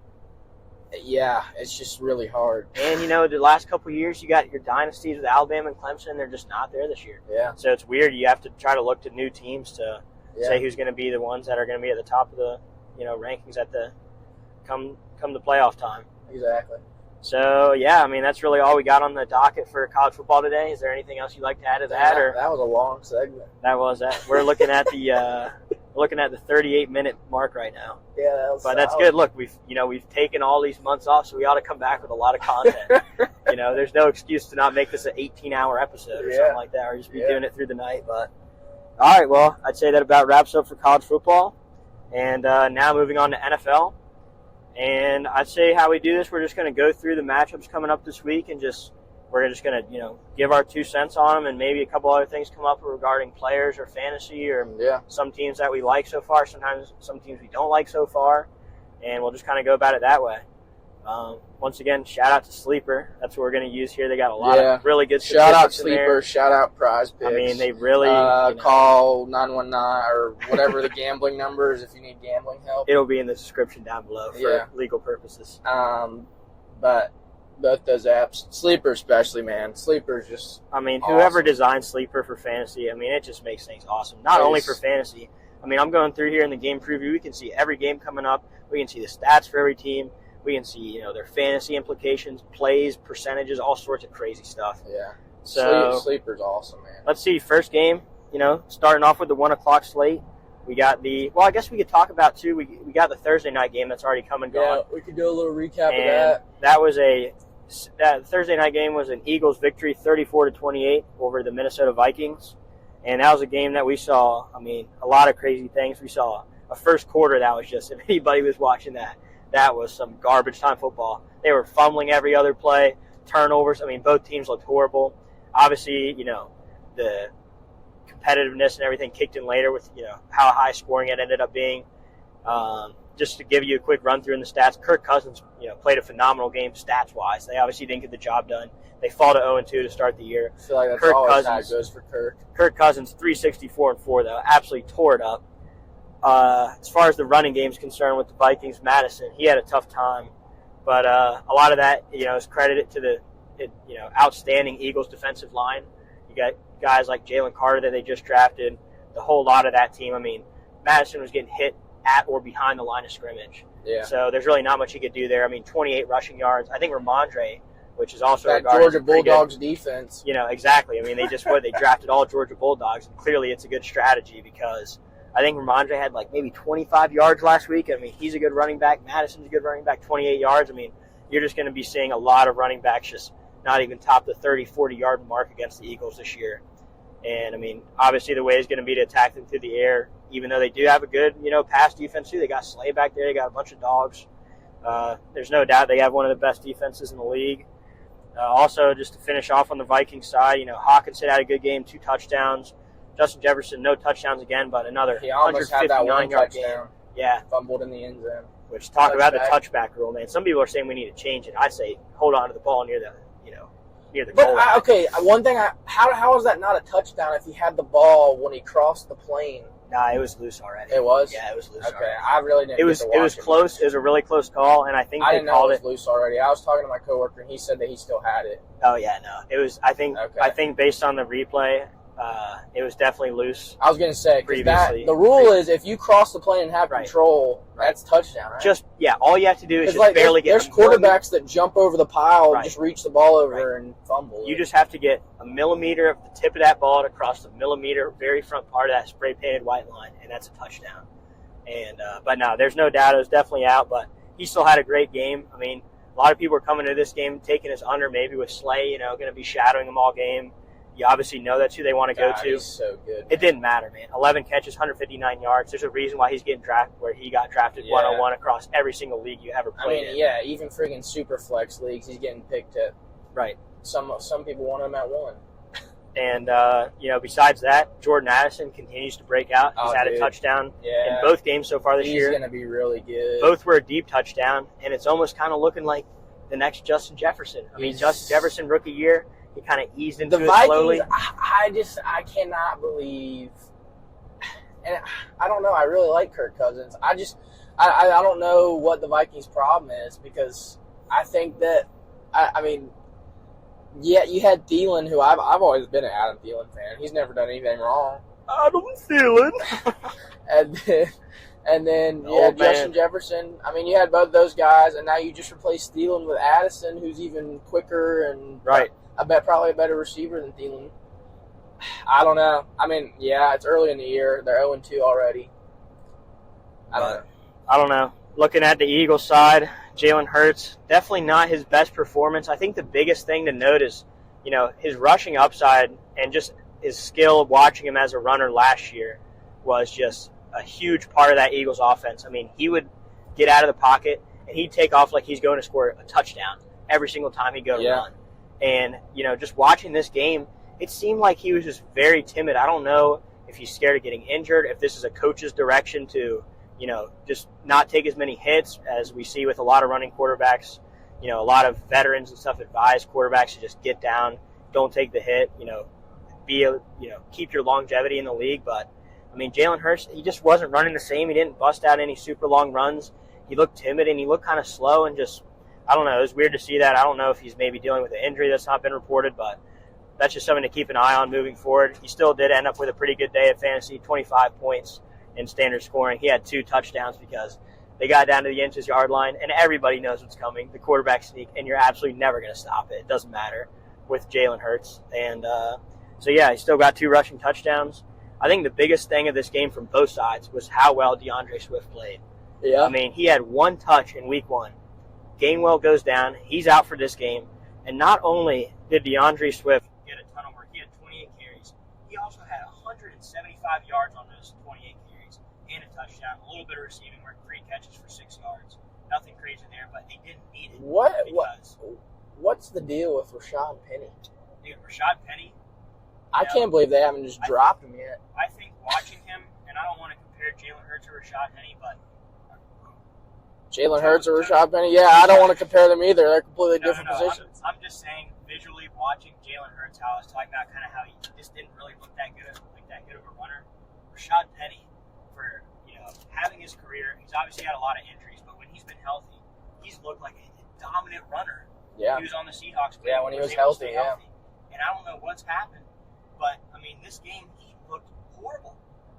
yeah, it's just really hard. And, the last couple of years, you got your dynasties with Alabama and Clemson. They're just not there this year. Yeah. So it's weird. You have to try to look to new teams to say who's going to be the ones that are going to be at the top of the, rankings at the come the playoff time. Exactly. So, yeah, I mean, that's really all we got on the docket for college football today. Is there anything else you'd like to add to that? Or that was a long segment. That was that. We're looking at the 38-minute mark right now. Yeah, that was But that's good. Look, we've taken all these months off, so we ought to come back with a lot of content. There's no excuse to not make this an 18-hour episode or something like that, or just be doing it through the night. But all right, well, I'd say that about wraps up for college football. And now moving on to NFL. And I'd say how we do this, we're just going to go through the matchups coming up this week and we're just going to, give our 2 cents on them and maybe a couple other things come up regarding players or fantasy or some teams that we like so far, sometimes some teams we don't like so far, and we'll just kind of go about it that way. Once again, shout out to Sleeper. That's what we're going to use here. They got a lot of really good shout out statistics in there. Sleeper, shout out Prize Picks. I mean, they really call 919 or whatever the gambling number is if you need gambling help. It'll be in the description down below for legal purposes. But both those apps, Sleeper especially, man. Sleeper's just whoever designed Sleeper for fantasy, I mean, it just makes things awesome. Not only for fantasy. I mean, I'm going through here in the game preview. We can see every game coming up. We can see the stats for every team. We can see, their fantasy implications, plays, percentages, all sorts of crazy stuff. Yeah. So Sleeper's awesome, man. let's see. First game, starting off with the 1 o'clock slate. We got I guess we could talk about, too, we got the Thursday night game that's already come and gone. Yeah, we could do a little recap And of that. That Thursday night game was an Eagles victory, 34-28 over the Minnesota Vikings. And that was a game that we saw, a lot of crazy things. We saw a first quarter that was just, if anybody was watching that was some garbage time football. They were fumbling every other play, turnovers. Both teams looked horrible. Obviously, the competitiveness and everything kicked in later with, how high scoring it ended up being. Just to give you a quick run through in the stats, Kirk Cousins, played a phenomenal game stats-wise. They obviously didn't get the job done. They fall to 0-2 to start the year. I feel like that's Kirk always Cousins, how it goes for Kirk. Kirk Cousins, 364-4, though. Absolutely tore it up. As far as the running game is concerned with the Vikings, Madison, he had a tough time. But a lot of that, is credited to the, outstanding Eagles defensive line. You got guys like Jalen Carter that they just drafted. The whole lot of that team. Madison was getting hit at or behind the line of scrimmage. Yeah. So there's really not much he could do there. 28 rushing yards. I think Ramondre, which is also that regarded Georgia as pretty Bulldogs defense. Exactly. They drafted all Georgia Bulldogs, and clearly it's a good strategy because I think Ramondre had maybe 25 yards last week. He's a good running back. Madison's a good running back, 28 yards. You're just going to be seeing a lot of running backs just not even top the 30, 40-yard mark against the Eagles this year. And, obviously the way is going to be to attack them through the air, even though they do have a good, pass defense too. They got Slay back there. They got a bunch of dogs. There's no doubt they have one of the best defenses in the league. Also, just to finish off on the Vikings side, Hawkinson had a good game, 2 touchdowns. Justin Jefferson, no touchdowns again, but another He almost had that one 159-yard touchdown. game. Yeah. Fumbled in the end zone. Which, talk about the touchback rule, man. Some people are saying we need to change it. I say hold on to the ball near the goal line. Okay, one thing, how is that not a touchdown if he had the ball when he crossed the plane? Nah, it was loose already. It was? Yeah, it was loose Okay, already. I really didn't It was close. It was a really close call, and I think I they didn't know called it was loose already. I was talking to my coworker, and he said that he still had it. Oh yeah, no, it was. I think Okay. Based on the replay, it was definitely loose. I was going to say, 'cause Previously. the rule is if you cross the plane and have Right. control, Right. that's touchdown, right? All you have to do is 'Cause, just barely get. There's quarterbacks that jump over the pile, Right. just reach the ball over and fumble. You just have to get a millimeter of the tip of that ball to cross the millimeter very front part of that spray painted white line, and that's a touchdown. And but no, there's no doubt it was definitely out. But he still had a great game. A lot of people are coming to this game taking his under, maybe with Slay, going to be shadowing him all game. You obviously know that's who they want to go to. He's so good. It didn't matter, man. 11 catches, 159 yards. There's a reason why he's getting drafted where he got drafted 101 across every single league you ever played in. Yeah, even friggin' super flex leagues, he's getting picked at. Right. Some people want him at 1. And, besides that, Jordan Addison continues to break out. He's had a touchdown in both games so far this year. He's going to be really good. Both were a deep touchdown, and it's almost kind of looking like the next Justin Jefferson. Justin Jefferson, rookie year, he kind of eased into the it Vikings, slowly. I cannot believe, and I don't know. I really like Kirk Cousins. I don't know what the Vikings' problem is because I think that yeah, you had Thielen, who I've always been an Adam Thielen fan. He's never done anything wrong. Adam Thielen. and then Justin Jefferson. You had both those guys, and now you just replace Thielen with Addison, who's even quicker and right. I bet probably a better receiver than Thielen. I don't know. It's early in the year. They're 0-2 already. I don't know. Looking at the Eagles side, Jalen Hurts, definitely not his best performance. I think the biggest thing to note is, his rushing upside and just his skill watching him as a runner last year was just a huge part of that Eagles offense. He would get out of the pocket and he'd take off like he's going to score a touchdown every single time he'd go to run. And, just watching this game, it seemed like he was just very timid. I don't know if he's scared of getting injured, if this is a coach's direction to, just not take as many hits as we see with a lot of running quarterbacks. A lot of veterans and stuff advise quarterbacks to just get down, don't take the hit, keep your longevity in the league. But, Jalen Hurts, he just wasn't running the same. He didn't bust out any super long runs. He looked timid and he looked kind of slow and just, I don't know. It was weird to see that. I don't know if he's maybe dealing with an injury that's not been reported, but that's just something to keep an eye on moving forward. He still did end up with a pretty good day at fantasy, 25 points in standard scoring. He had 2 touchdowns because They got down to the inches yard line, and everybody knows what's coming. The quarterback sneak, and you're absolutely never going to stop it. It doesn't matter with Jalen Hurts. And so, yeah, he still got 2 rushing touchdowns. I think the biggest thing of this game from both sides was how well DeAndre Swift played. Yeah. I mean, he had 1 touch in week 1. Gainwell goes down. He's out for this game. And not only did DeAndre Swift get a ton of work, he had 28 carries. He also had 175 yards on those 28 carries and a touchdown, a little bit of receiving work, 3 catches for 6 yards. Nothing crazy there, but they didn't need it. What's the deal with Rashad Penny? Dude, Rashad Penny. I can't believe they haven't just dropped him yet. I think watching him, and I don't want to compare Jalen Hurts or Rashad Penny, but Jalen Hurts or Rashad Penny? Yeah, I don't want to compare them either. They're completely different positions. I'm just saying, visually watching Jalen Hurts, how I was talking about kind of how he just didn't really look that good of a runner. Rashad Penny, for having his career, he's obviously had a lot of injuries, but when he's been healthy, he's looked like a dominant runner. Yeah. He was on the Seahawks. Yeah, when he was healthy, yeah. And I don't know what's happened, but I mean, this game he looked horrible.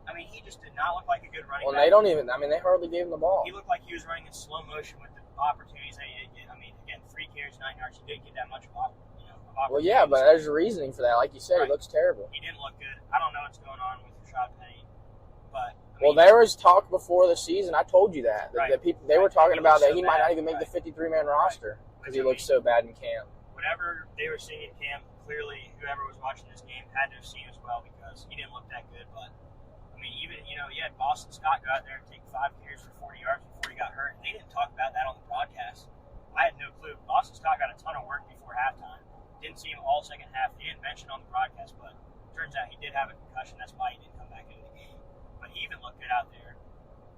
I mean, he just did not look like a good running back. They hardly gave him the ball. He looked like he was running in slow motion with the opportunities that he did get. I mean, again, 3 carries, 9 yards. He didn't get that much of opportunities. Well, yeah, but there's a reasoning for that. Like you said, Right. He looks terrible. He didn't look good. I don't know what's going on with Rashad Penny, but there was talk before the season. I told you that. Right. The people they were talking about that he might not even make Right. the 53-man roster because he looked so bad in camp. Whatever they were seeing in camp, clearly whoever was watching this game had to have seen as well because he didn't look that good. But I mean, even you had Boston Scott go out there and take 5 carries for 40 yards before he got hurt. And they didn't talk about that on the broadcast. I had no clue. Boston Scott got a ton of work before halftime. Didn't see him all second half. He didn't mention on the broadcast, but turns out he did have a concussion. That's why he didn't come back into the game. But he even looked good out there.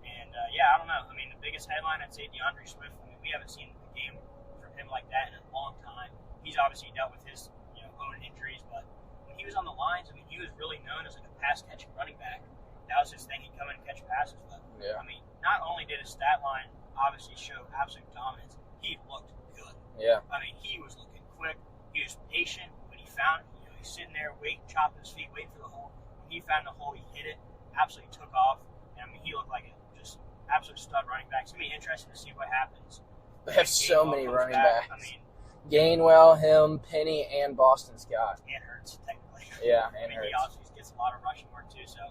And I don't know. I mean, the biggest headline, I'd say DeAndre Swift. I mean, we haven't seen a game from him like that in a long time. He's obviously dealt with his own injuries, but when he was on the lines, I mean, he was really known as like a pass catching running back. That was his thing. He'd come in and catch passes. But I mean, not only did his stat line obviously show absolute dominance, he looked good. Yeah. I mean, he was looking quick. He was patient. When he found, he's sitting there waiting, chopping his feet, waiting for the hole. When he found the hole, he hit it. Absolutely took off. And I mean, he looked like a just absolute stud running back. It's gonna be interesting to see what happens. They have so many running backs. I mean, Gainwell, him, Penny, and Boston Scott. And Hurts, technically. Yeah, and Hurts. He also gets a lot of rushing work too. So,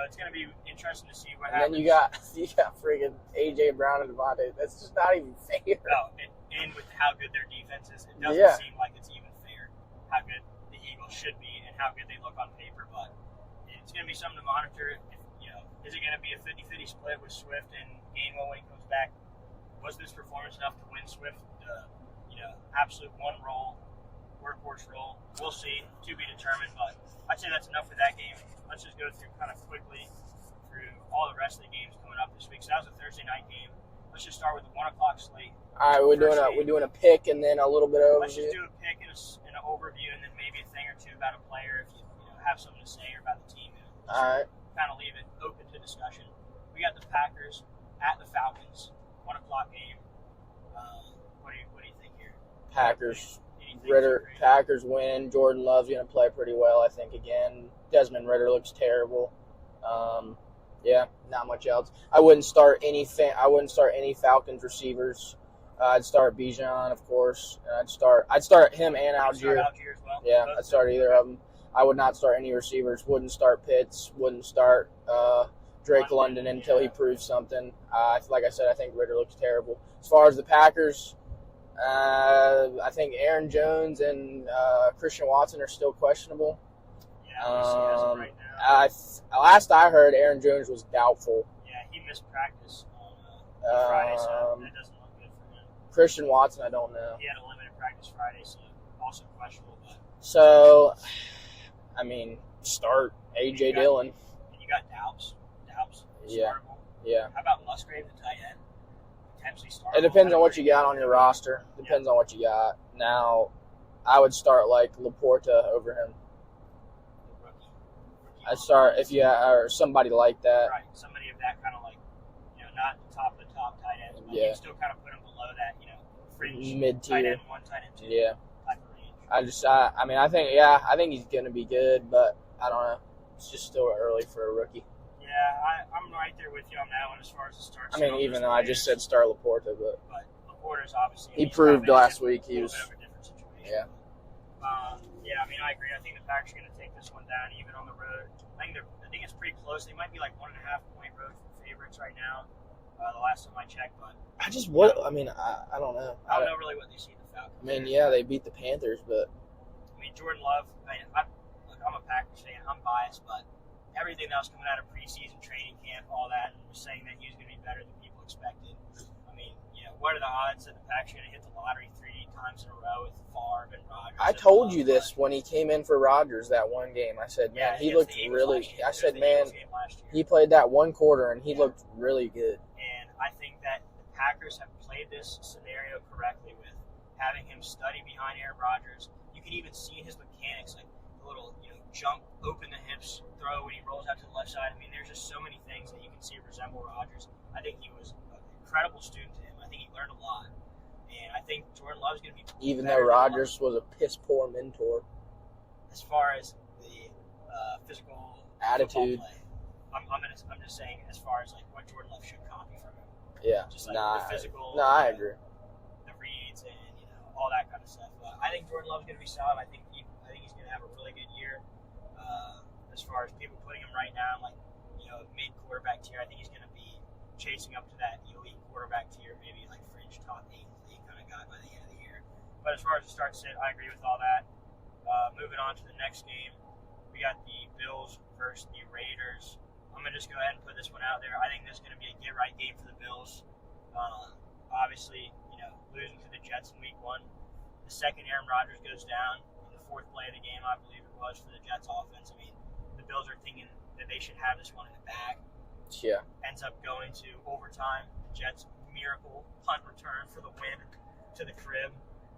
it's going to be interesting to see what happens. And then you got friggin' A.J. Brown and Devontae. That's just not even fair. No, and with how good their defense is, it doesn't seem like it's even fair how good the Eagles should be and how good they look on paper. But it's going to be something to monitor. Is it going to be a 50-50 split with Swift and Gainwell when he comes back? Was this performance enough to win Swift the absolute one-role, workhorse role? We'll see. To be determined. But I'd say that's enough for that game. Let's just go through kind of quickly through all the rest of the games coming up this week. So that was a Thursday night game. Let's just start with the 1 o'clock slate. All right, we're doing a pick and then a little bit of overview. Let's just do a pick and an overview, and then maybe a thing or two about a player if you have something to say or about the team. All right. Kind of leave it open to discussion. We got the Packers at the Falcons, 1 o'clock game. What do you think here? Packers. Packers win. Jordan Love's going to play pretty well, I think, again. Desmond Ridder looks terrible. Not much else. I wouldn't start any Falcons receivers. I'd start Bijan, of course. I'd start him and Algier. Algier as well? Yeah, I'd start either of them. I would not start any receivers. Wouldn't start Pitts. Wouldn't start Drake London until he proves something. Like I said, I think Ridder looks terrible. As far as the Packers, I think Aaron Jones and Christian Watson are still questionable. Yeah, right now. Last I heard, Aaron Jones was doubtful. Yeah, he missed practice on Friday, so that doesn't look good for him. Christian Watson, I don't know. He had a limited practice Friday, so also questionable. But so, I mean, start A.J. Dillon. And you got Doubs. Yeah. Startable. Yeah. How about Musgrave, the tight end? Potentially startable. It depends on what you got on your roster. Depends on what you got. Now, I would start like Laporta over him. Rookie I'd start or somebody like that. Right. Somebody of that kind of like, not the top of the top tight ends, but you still kind of put him below that, fringe mid-tier. tight end 1, tight end 2 Yeah. type of range. I think he's going to be good, but I don't know. It's just still early for a rookie. I'm right there with you on that one as far as the start. I mean, even though I just said start Laporta, but Laporta's obviously he proved last week he was. A different situation. Yeah. Yeah, I mean, I agree. I think the Packers are going to take this one down, even on the road. I think it's pretty close. They might be like 1.5 point road favorites right now. The last time I checked, but I don't know. I don't know really what they see in the Falcons. I mean, yeah, they beat the Panthers, but I mean, Jordan Love. I'm a Packers fan. I'm biased, but everything that was coming out of preseason training camp, all that, and was saying that he was going to be better than people expected. I mean, what are the odds that the Packers are going to hit the lottery 3 times in a row with Favre and Rodgers? I told you this when he came in for Rodgers that one game. I said, man, he looked really. I said, man, he played that one quarter and he looked really good. And I think that the Packers have played this scenario correctly with having him study behind Aaron Rodgers. You can even see his mechanics, like the little, jump, open the hips, throw when he rolls out to the left side. I mean, there's just so many things that you can see resemble Rodgers. I think he was an incredible student to him. I think he learned a lot. And I think Jordan Love's going to be even though Rodgers was a piss poor mentor. As far as the physical attitude, play, I'm just saying as far as like what Jordan Love should copy from him. Yeah, just like the physical. No, I agree. The reads and all that kind of stuff. But I think Jordan Love's going to be solid. I think he's going to have a really good year. As far as people putting him right now, like mid quarterback tier, I think he's going to be chasing up to that elite quarterback tier, maybe like fringe top 8 league kind of guy by the end of the year. But as far as the start sit, I agree with all that. Moving on to the next game, we got the Bills versus the Raiders. I'm going to just go ahead and put this one out there. I think this is going to be a get-right game for the Bills. Obviously, losing to the Jets in week 1. The second Aaron Rodgers goes down in the 4th play of the game, I believe it was, for the Jets offense. I mean, the Bills are thinking that they should have this one in the bag. Yeah. Ends up going to overtime. The Jets' miracle punt return for the win to the crib.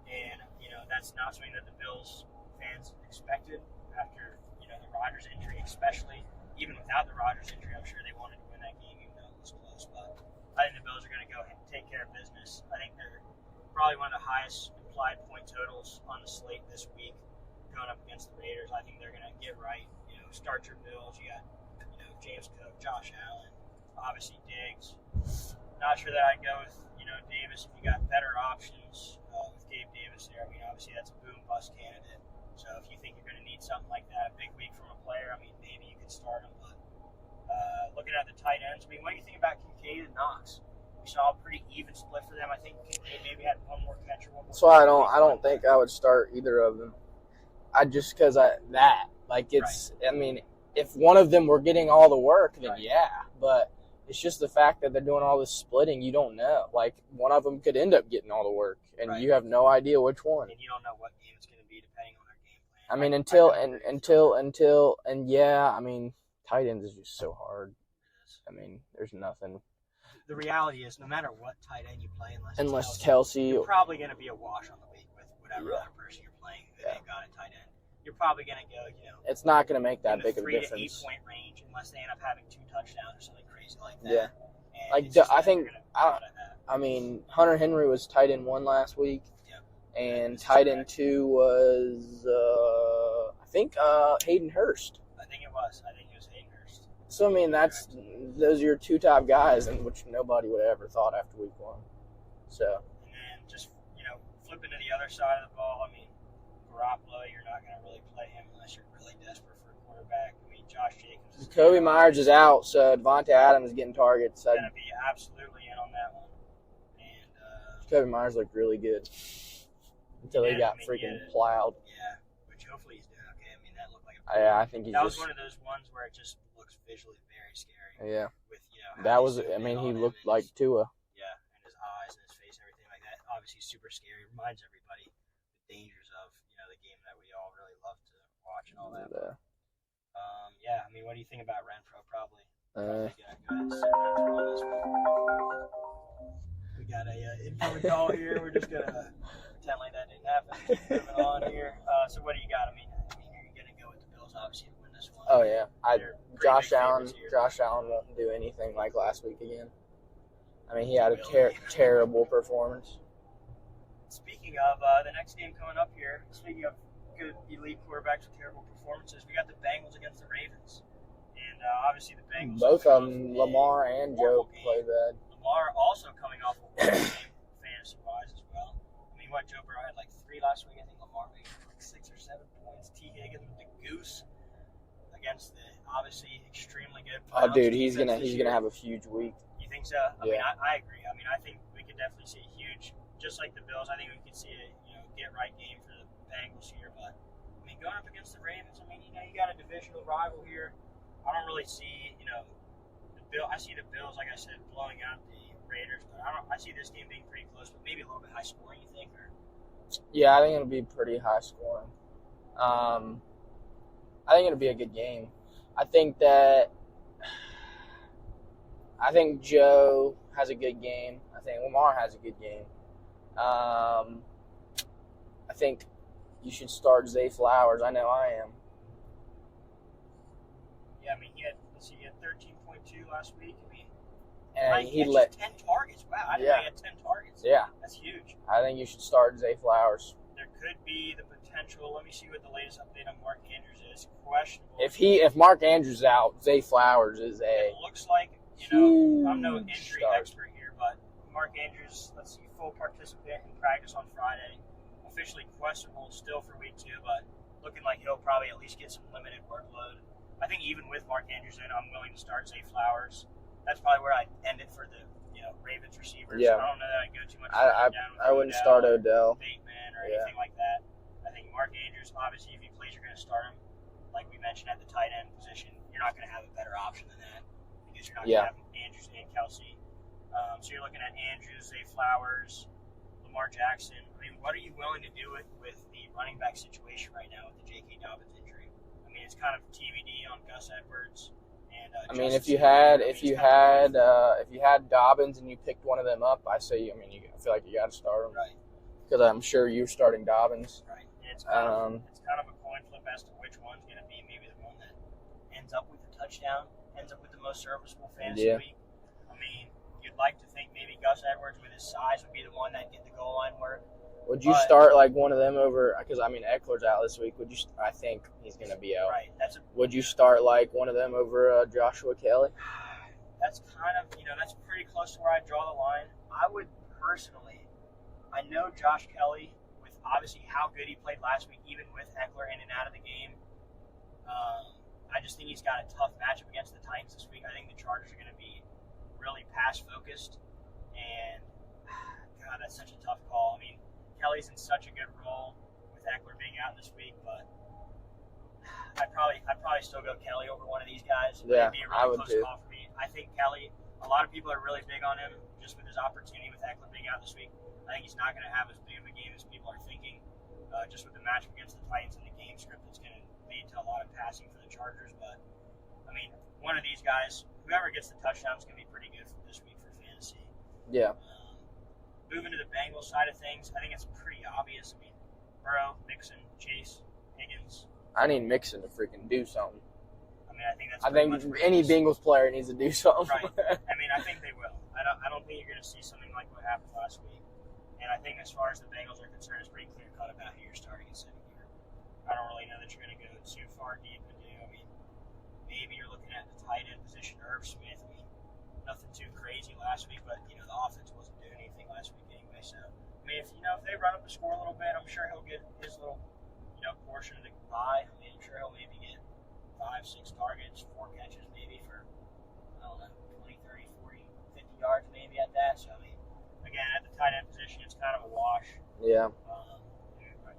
And, that's not something that the Bills fans expected after, the Rodgers injury, especially. Even without the Rodgers injury, I'm sure they wanted to win that game, even though it was close. But I think the Bills are going to go ahead and take care of business. I think they're probably one of the highest implied point totals on the slate this week going up against the Raiders. I think they're going to get right. Start your Bills. You got, James Cook, Josh Allen, obviously Diggs. Not sure that I'd go with, Davis if you got better options with Gabe Davis there. I mean, obviously that's a boom-bust candidate. So if you think you're going to need something like that, a big week from a player, I mean, maybe you could start him. But looking at the tight ends, I mean, what do you think about Kincaid and Knox? We saw a pretty even split for them. I think Kincaid maybe had one more catch or one more. So I don't think I would start either of them. It's right. I mean, if one of them were getting all the work, then right. Yeah. But it's just the fact that they're doing all this splitting. You don't know. Like, one of them could end up getting all the work, and right. You have no idea which one. And you don't know what game it's going to be depending on their game plan. I mean, I mean, tight ends is just so hard. I mean, there's nothing. The reality is, no matter what tight end you play, unless Kelsey, you're probably going to be a wash on the week with whatever other person you're playing who they've got at tight end. You're probably going to go, it's not going to make that big of a 3 difference. to 8 point range unless they end up having 2 touchdowns or something crazy like that. Yeah. I mean, Hunter Henry was tight end 1 last week. Yeah. And tight end 2 was, Hayden Hurst. I think it was Hayden Hurst. So, I mean, those are your 2 top guys, and which nobody would have ever thought after week 1. So. And then just, flipping to the other side of the ball, I mean, Garoppolo, you're not going to really play him unless you're really desperate for a quarterback. I mean, Josh Jacobs. Kobe Myers is out, so Devontae Adams is getting targets. Going to be absolutely in on that one. And Kobe Myers looked really good until he got plowed. Yeah, which hopefully he's doing okay. I mean, that looked like I think that was one of those ones where it just looks visually very scary. Yeah. With he looked like Tua. Yeah, and his eyes and his face and everything like that. Obviously, super scary. Reminds everybody the dangers of the game that we all really love to watch and all that. Yeah, I mean, what do you think about Renfro? Probably gonna go ahead and sit Renfro on this one. We got a incoming call here. We're just gonna pretend like that didn't happen. Keep moving on here. So what do you got? I mean, you're gonna go with the Bills, obviously, to win this one. Oh yeah, Josh Allen won't do anything like last week again. I mean, he had a terrible performance. Speaking of the next game coming up here, speaking of good elite quarterbacks with terrible performances, we got the Bengals against the Ravens. And obviously the Bengals. Both of them, Lamar and Joe, play bad. Lamar also coming off a one game fantasy-wise as well. I mean, Joe Burrow had like 3 last week. I think Lamar made like 6 or 7 points. T. Higgins with the goose against the obviously extremely good. Oh, dude, he's gonna have a huge week. You think so? I mean, I agree. I mean, I think we could definitely see a huge, just like the Bills. I think we could see a get right game for the Bengals here. But I mean, going up against the Ravens, I mean, you got a divisional rival here. I don't really see I see the Bills, like I said, blowing out the Raiders, but I see this game being pretty close, but maybe a little bit high scoring. You think? Or? Yeah, I think it'll be pretty high scoring. I think it'll be a good game. I think Joe has a good game. I think Lamar has a good game. I think you should start Zay Flowers. I know I am. Yeah, I mean, he had 13.2 last week. I mean, and he had 10 targets. Wow, I didn't know he had 10 targets. Yeah. That's huge. I think you should start Zay Flowers. There could be the potential. Let me see what the latest update on Mark Andrews is. Questionable. If Mark Andrews is out, Zay Flowers is It looks like, I'm no injury start. expert here, but Mark Andrews, let's see, full participant in practice on Friday. Officially questionable still for week 2, but looking like he'll probably at least get some limited workload. I think even with Mark Andrews in, I'm willing to start Zay Flowers. That's probably where I'd end it for the Ravens receivers. Yeah. I don't know that I'd go too much down with I wouldn't start Odell. Bateman or anything like that. I think Mark Andrews, obviously, if he plays, you're going to start him. Like we mentioned at the tight end position, you're not going to have a better option than that because you're not going to have Andrews and Kelsey. So you're looking at Andrews, Zay Flowers, Lamar Jackson. I mean, what are you willing to do with the running back situation right now with the J.K. Dobbins injury? I mean, it's kind of TBD on Gus Edwards. And, I mean, if you had Dobbins and you picked one of them up, I say, I feel like you got to start him. Right. Because I'm sure you're starting Dobbins. Right. And it's kind of a coin flip as to which one's going to be maybe the one that ends up with the touchdown, ends up with the most serviceable fantasy week. I mean, you'd like to think maybe Gus Edwards with his size would be the one that get the goal line work. Would you start like one of them over? Because Eckler's out this week. I think he's going to be out. Right. Would you start like one of them over Joshua Kelly? That's kind of that's pretty close to where I draw the line. I would personally. I know Josh Kelly with obviously how good he played last week, even with Eckler in and out of the game. I just think he's got a tough matchup against the Titans this week. I think the Chargers are going to be really pass focused, and God, that's such a tough call. I mean, Kelly's in such a good role with Eckler being out this week, but I'd probably still go Kelly over one of these guys. Yeah, it'd be a really close call for me. I think Kelly. A lot of people are really big on him just with his opportunity with Eckler being out this week. I think he's not going to have as big of a game as people are thinking. Just with the matchup against the Titans and the game script, it's going to lead to a lot of passing for the Chargers. But I mean, one of these guys, whoever gets the touchdown, is going to be pretty good for this week for fantasy. Yeah. Moving to the Bengals side of things, I think it's pretty obvious. I mean, Burrow, Mixon, Chase, Higgins. I need Mixon to freaking do something. I mean, I think that's. I think any Bengals player needs to do something. Right. I mean, I think they will. I don't think you're going to see something like what happened last week. And I think as far as the Bengals are concerned, it's pretty clear cut about who you're starting in second year. I don't really know that you're going to go too far deep into. I mean, maybe you're looking at the tight end position, Irv Smith. I mean, nothing too crazy last week, but the offense wasn't doing anything last week anyway. So I mean, if they run up the score a little bit, I'm sure he'll get his little portion of the pie. I mean, I'm sure he'll maybe get 5-6 targets, 4 catches maybe for 20, 30, 40, 50 yards maybe at that. So I mean, again, at the tight end position, it's kind of a wash. Yeah.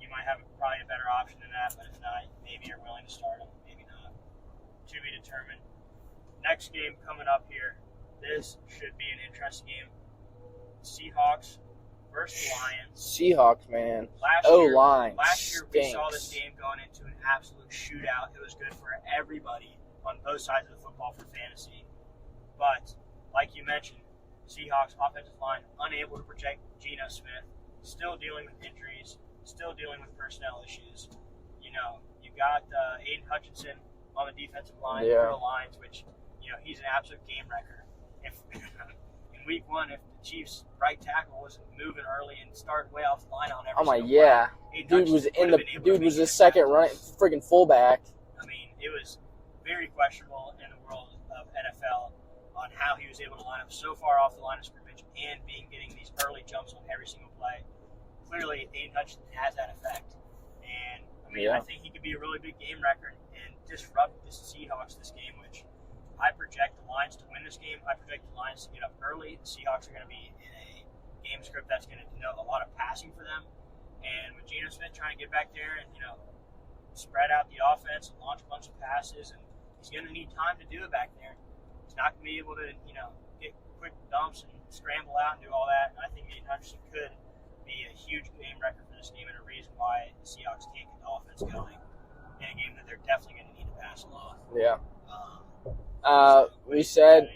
You might have probably a better option than that, but if not, maybe you're willing to start him, maybe not. To be determined. Next game coming up here. This should be an interesting game. Seahawks versus Lions. Seahawks, man. Last year we stinks. saw this game going into an absolute shootout. It was good for everybody on both sides of the football for fantasy. But, like you mentioned, Seahawks offensive line unable to protect Geno Smith, still dealing with injuries, still dealing with personnel issues. You got Aiden Hutchinson on the defensive line for the Lions, which he's an absolute game wrecker. If in week 1, if the Chiefs' right tackle wasn't moving early and started way off the line on every dude was the second running freaking fullback. I mean, it was very questionable in the world of NFL on how he was able to line up so far off the line of scrimmage and getting these early jumps on every single play. Clearly, Aiden Hutchinson has that effect. And, I mean, I think he could be a really big game wrecker and disrupt the Seahawks this game, which I project the Lions to win this game. I project the Lions to get up early. The Seahawks are going to be in a game script that's going to denote a lot of passing for them. And with Geno Smith trying to get back there and, spread out the offense and launch a bunch of passes, and he's going to need time to do it back there. He's not going to be able to, get quick dumps and scramble out and do all that. And I think Aiden Hutchinson could be a huge game record for this game and a reason why the Seahawks can't get the offense going in a game that they're definitely going to need to pass a lot. Yeah. We said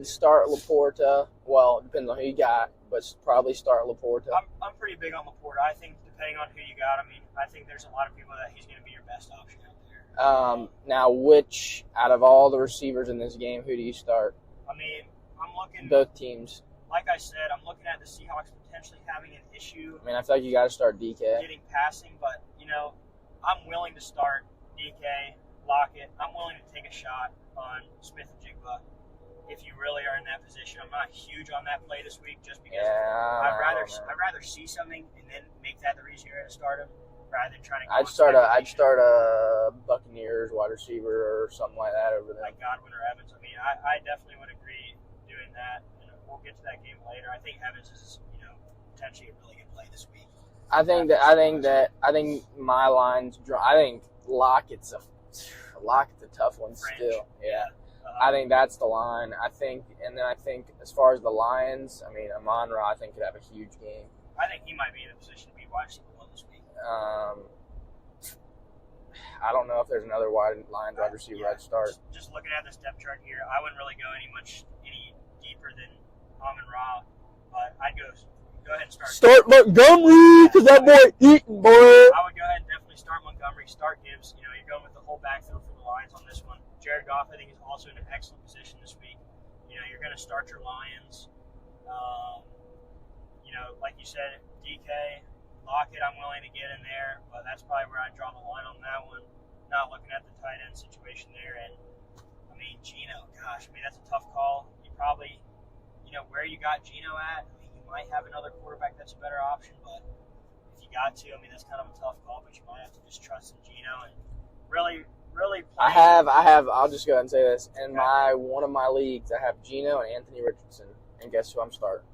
start Laporta. Well, it depends on who you got, but probably start Laporta. I'm pretty big on Laporta. I think depending on who you got, I think there's a lot of people that he's going to be your best option out there. Now, which out of all the receivers in this game, who do you start? I'm looking. Both teams. Like I said, I'm looking at the Seahawks potentially having an issue. I feel like you got to start DK. Getting passing, but I'm willing to start DK, Lockett. I'm willing to take a shot on Smith and Jigba. If you really are in that position, I'm not huge on that play this week, just because I'd rather see something and then make that the reason you're going to start him, rather than trying to. I'd start a Buccaneers wide receiver or something like that over there, like Godwin or Evans. I definitely would agree doing that. We'll get to that game later. I think Evans is potentially a really good play this week. I think my lines. I think Lockett's a tough one still. Yeah. I think that's the line. I think as far as the Lions, Amon-Ra, I think could have a huge game. I think he might be in a position to be wide receiver one this week. I don't know if there's another Lions wide receiver I'd start. Just looking at this depth chart here, I wouldn't really go any deeper than Amon-Ra, but I'd go ahead and start Montgomery, because that boy eating, boy. I would go ahead and definitely start Montgomery, start Gibbs. You're going with the whole backfield for the Lions on this one. Jared Goff, I think, is also in an excellent position this week. You're going to start your Lions. Like you said, DK, Lockett, I'm willing to get in there, but that's probably where I draw the line on that one. Not looking at the tight end situation there. And, Geno, gosh, that's a tough call. You probably, where you got Geno at, you might have another quarterback that's a better option, but if you got to, that's kind of a tough call, but you might have to just trust in Geno and really play. I'll just go ahead and say this. In one of my leagues, I have Geno and Anthony Richardson. And guess who I'm starting?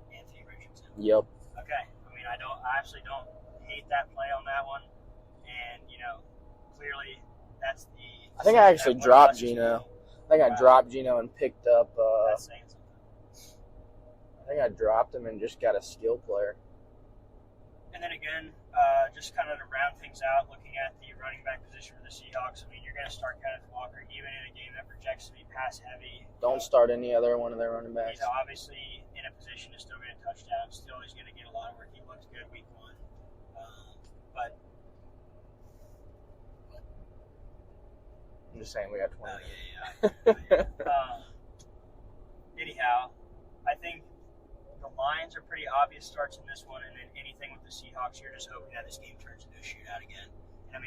Anthony Richardson. Yep. Okay. I actually don't hate that play on that one. And, clearly that's the... I think I actually dropped Geno. I dropped Geno and picked up... that's saying something. I think I dropped him and just got a skill player. And then again, just kind of to round things out, looking at the running back position for the Seahawks, you're going to start Kenneth Walker, even in a game that projects to be pass-heavy. Don't start any other one of their running backs. He's obviously in a position to still get a touchdown. Still, he's going to get a lot of work. He looked good week one. But I'm just saying we got 20. Anyhow, I think the Lions are pretty obvious starts in this one, and then anything with the Seahawks, you're just hoping that this game turns into a shootout again. And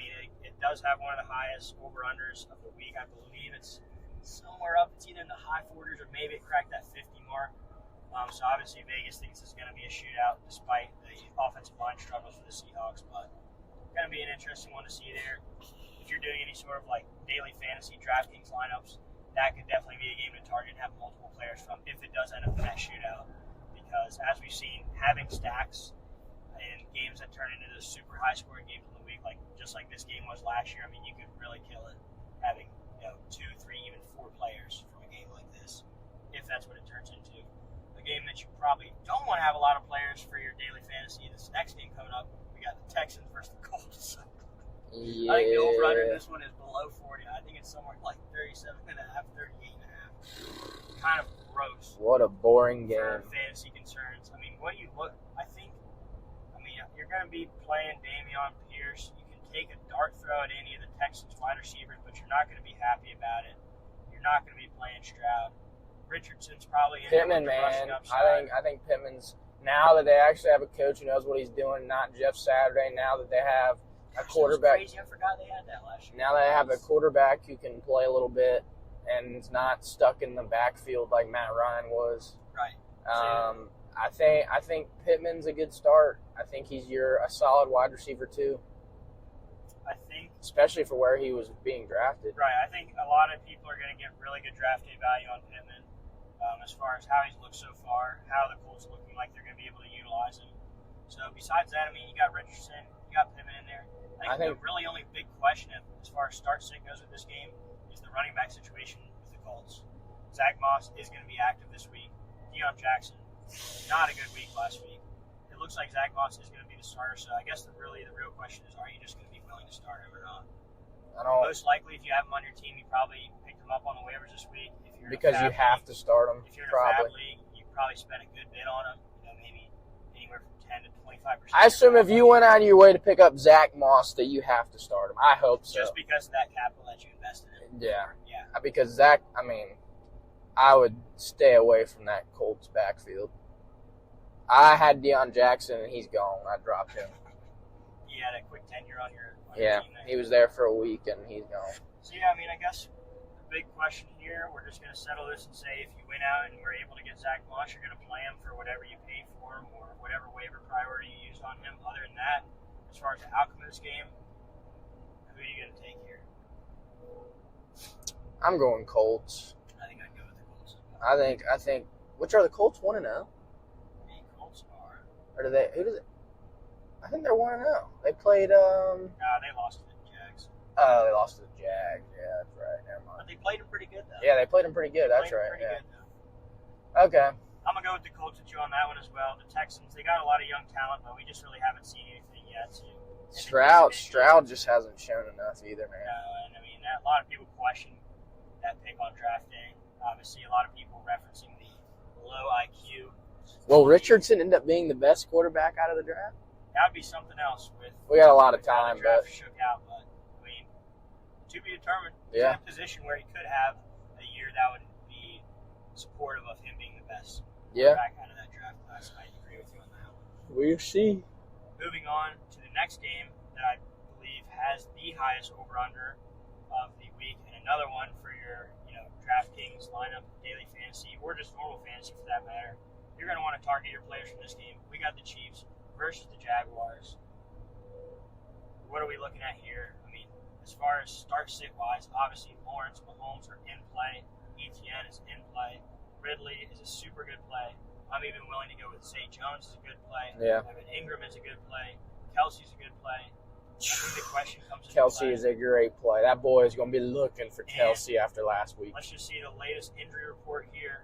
it does have one of the highest over-unders of the week. I believe it's somewhere up. It's either in the high 40s or maybe it cracked that 50 mark. So obviously Vegas thinks it's going to be a shootout despite the offensive line struggles for the Seahawks. But it's going to be an interesting one to see there. If you're doing any sort of daily fantasy DraftKings lineups, that could definitely be a game to target and have multiple players from if it does end up in that shootout. Because as we've seen, having stacks in games that turn into the super high-scoring games of the week, just like this game was last year, you could really kill it having 2, 3, even 4 players from a game like this, if that's what it turns into. A game that you probably don't want to have a lot of players for your daily fantasy. This next game coming up, we got the Texans versus the Colts. Yeah. I think the over-under in this one is below 40. I think it's somewhere 37.5, 38.5. Kind of gross. What a boring game. For fantasy concerns. What do you look? You're going to be playing Dameon Pierce. You can take a dart throw at any of the Texans wide receivers, but you're not going to be happy about it. You're not going to be playing Stroud. Richardson's probably in Pittman, man. I think Pittman's, now that they actually have a coach who knows what he's doing, not Jeff Saturday, now that they have a quarterback. Crazy. I forgot they had that last year. Now they have a quarterback who can play a little bit and is not stuck in the backfield like Matt Ryan was. Right. I think Pittman's a good start. I think he's a solid wide receiver too. I think, especially for where he was being drafted. Right. I think a lot of people are going to get really good draft day value on Pittman as far as how he's looked so far, how the Colts are looking like they're going to be able to utilize him. So besides that, I mean, you got Richardson, you got Pittman in there. I think the really only big question as far as start-sit goes with this game is the running back situation with the Colts. Zach Moss is going to be active this week. Deion Jackson, not a good week last week. It looks like Zach Moss is going to be the starter, so I guess the real question is, are you just going to be willing to start him or not? Most likely, if you have him on your team, you probably picked him up on the waivers this week. Because you have to start him. If you're in a fab league, you probably spent a good bit on him, maybe anywhere from 10 to 25%. I assume if you went out of your way to pick up Zach Moss, that you have to start him. I hope so. Just because of that capital that you invested in. Yeah. Because Zach, I would stay away from that Colts backfield. I had Deion Jackson, and he's gone. I dropped him. He had a quick tenure on your team there. He was there for a week, and he's gone. So, I guess the big question here, we're just going to settle this and say if you went out and were able to get Zach Moss, you're going to play him for whatever you paid for him or whatever waiver priority you used on him. Other than that, as far as the outcome of this game, who are you going to take here? I'm going Colts. I think I'd go with the Colts. I think. Which are the Colts 1-0? The Colts are. Or do they? Who does it? I think they're 1-0. They played. They lost to the Jags. Oh, they lost to the Jags. Yeah, that's right. Never mind. But they played them pretty good though. Yeah, they played them pretty good. That's right. Good, okay. I'm gonna go with the Colts with you on that one as well. The Texans, they got a lot of young talent, but we just really haven't seen anything yet. So Stroud just hasn't shown enough either, man. And a lot of people question that pick on draft day. Obviously, a lot of people referencing the low IQ. Will Richardson end up being the best quarterback out of the draft? That would be something else. We got a lot of time, the draft shook out, but to be determined. He's in a position where he could have a year that would be supportive of him being the best quarterback out of that draft class. I agree with you on that one. We'll see. Moving on to the next game that I believe has the highest over-under of the week, and another one for your DraftKings lineup, daily fantasy, or just normal fantasy for that matter. You're going to want to target your players from this game. We got the Chiefs versus the Jaguars. What are we looking at here? As far as start-sit-wise, obviously Lawrence, Mahomes are in play. Etienne is in play. Ridley is a super good play. I'm even willing to go with Zay Jones is a good play. Yeah. Evan Ingram is a good play. Kelsey's a good play. I think the question comes into Kelsey is a great play. That boy is going to be looking for Kelsey after last week. Let's just see the latest injury report here.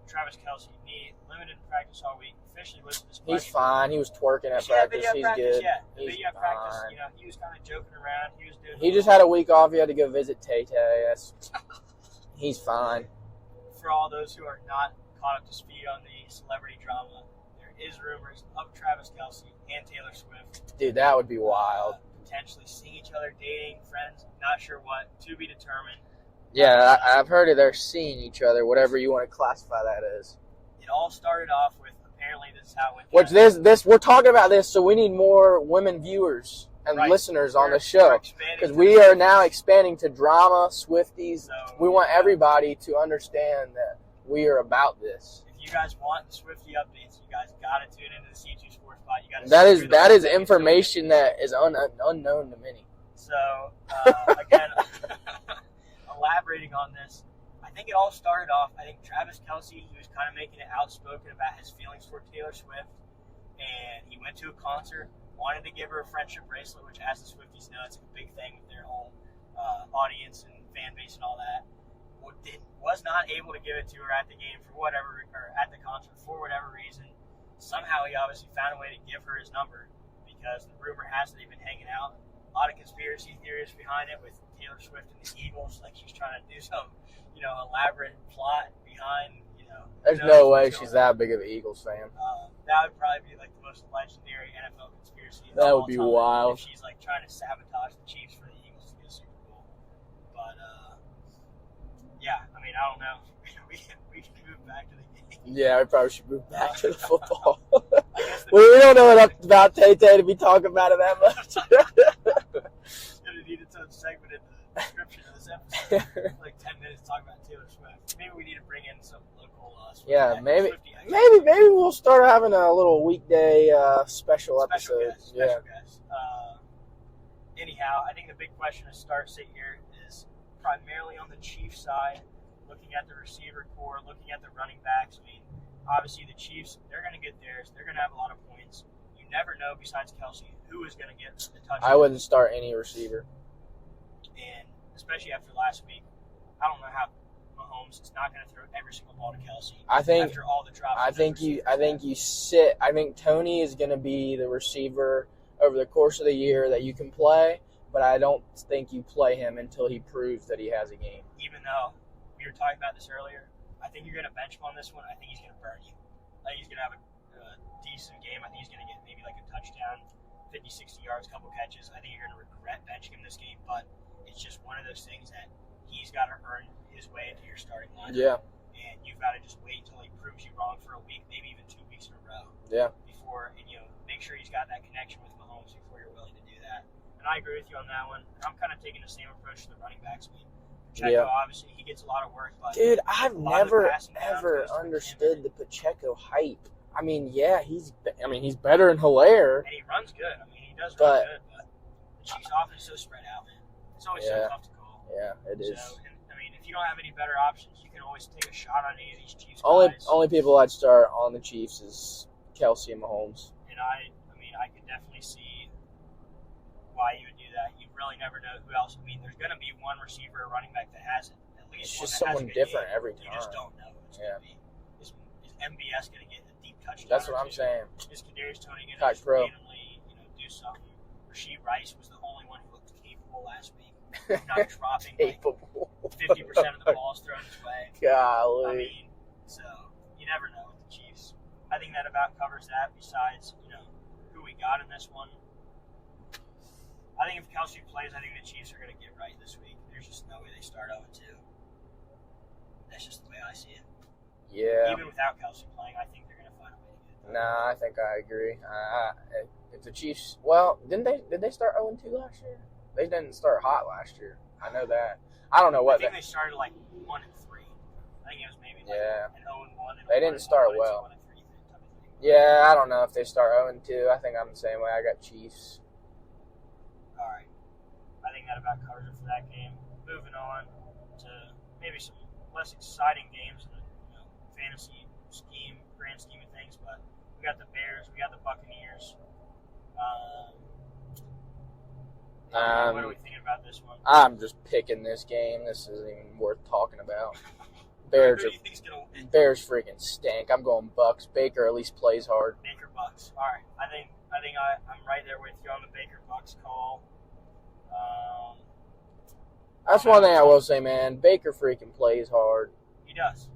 Travis Kelsey, knee, limited in practice all week. Officially listed as He's fine. He was twerking at practice. He's good. He's practice, he was kind of joking around. He just had a week off. He had to go visit Tay-Tay. He's fine. For all those who are not caught up to speed on the celebrity drama, there is rumors of Travis Kelsey and Taylor Swift. Dude, that would be wild. Potentially seeing each other, dating, friends, not sure what, to be determined. Yeah, I've heard of they're seeing each other, whatever you want to classify that as. It all started off with, apparently this is how it went. Which this we're talking about this, so we need more women viewers and listeners on the show. Because we are now expanding to drama, Swifties. So, we want everybody to understand that we are about this. If you guys want the Swiftie updates, you guys got to tune into the C2 Sports Pod. You got that is information that is unknown to many. So, again, elaborating on this, I think it all started off, I think Travis Kelsey, he was kind of making it outspoken about his feelings for Taylor Swift, and he went to a concert, wanted to give her a friendship bracelet, which, as the Swifties know, it's a big thing with their whole audience and fan base and all that. Was not able to give it to her at the game or at the concert for whatever reason. Somehow he obviously found a way to give her his number because the rumor has that they've been hanging out. A lot of conspiracy theories behind it with Taylor Swift and the Eagles, like she's trying to do some, elaborate plot behind, There's no way she's that big of an Eagles fan. That would probably be like the most legendary NFL conspiracy. That would be wild. If she's like trying to sabotage the Chiefs for the Eagles to get a Super Bowl. But I don't know. we can move back to the game. Yeah, we probably should move back to the football. We don't know enough about Tay-Tay to be talking about it that much. need its own segment in the description of this episode. Like 10 minutes talking about Taylor Swift. Maybe we need to bring in some local Swift Yeah, maybe Swiftie maybe we'll start having a little weekday special episode. Special guest. Anyhow, I think the big question to start sit here is primarily on the Chiefs side, looking at the receiver core, looking at the running backs. I mean, obviously the Chiefs, they're going to get theirs. They're going to have a lot of points. You never know, besides Kelsey, who is going to get the touchdown. I wouldn't start any receiver. And especially after last week, I don't know how Mahomes is not going to throw every single ball to Kelsey. I think after all the drops. I think you sit. I think Tony is going to be the receiver over the course of the year that you can play, but I don't think you play him until he proves that he has a game. Even though we were talking about this earlier, I think you're going to bench him on this one. I think he's going to burn you. I think he's going to have a decent game. I think he's going to get maybe like a touchdown, 50, 60 yards, couple catches. I think you're going to regret benching him this game, but it's just one of those things that he's got to earn his way into your starting lineup. Yeah. And you've got to just wait until he proves you wrong for a week, maybe even 2 weeks in a row. Yeah. Before, and make sure he's got that connection with Mahomes before you're willing to do that. And I agree with you on that one. I'm kind of taking the same approach to the running backs. Pacheco, obviously, he gets a lot of work. But dude, I've never ever understood the Pacheco hype. I mean, yeah, he's better than Hilaire. And he runs good. I mean, he does run good, but the Chiefs' offense is so spread out, man. It's always so tough to call. Yeah, it is. So, I mean, if you don't have any better options, you can always take a shot on any of these Chiefs guys. Only people I'd start on the Chiefs is Kelsey and Mahomes. And I could definitely see why you would do that. You really never know who else. I mean, there's going to be one receiver or running back that has it. At least it's one just that someone different game. every time. You just don't know who it's going to be. Is MBS going to get a deep touchdown? That's what I'm saying. Is Kadarius Toney going to randomly, do something? Rasheed Rice was the only one who looked capable last week, not dropping like 50% of the balls thrown his way. Golly. I mean, so you never know with the Chiefs. I think that about covers that. Besides, who we got in this one. I think if Kelsey plays, I think the Chiefs are going to get right this week. There's just no way they start 0-2. That's just the way I see it. Yeah. Even without Kelsey playing, I think they're going to find a way to get it. Nah, I think I agree. If the Chiefs, well, did they start 0-2 last year? They didn't start hot last year. I know that. I don't know what. I think they started like 1-3. I think it was maybe like an 0-1. They didn't start well. Yeah, I don't know if they start 0-2. I think I'm the same way. I got Chiefs. All right. I think that about covers it for that game. Moving on to maybe some less exciting games in the fantasy grand scheme of things, but we got the Bears, we got the Buccaneers. What are we thinking about this one? I'm just picking this game. This isn't even worth talking about. Bears freaking stink. I'm going Bucks. Baker at least plays hard. Baker Bucks. All right. I think I'm right there with you on the Baker Bucks call. That's one thing I will say, man. Baker freaking plays hard. He does.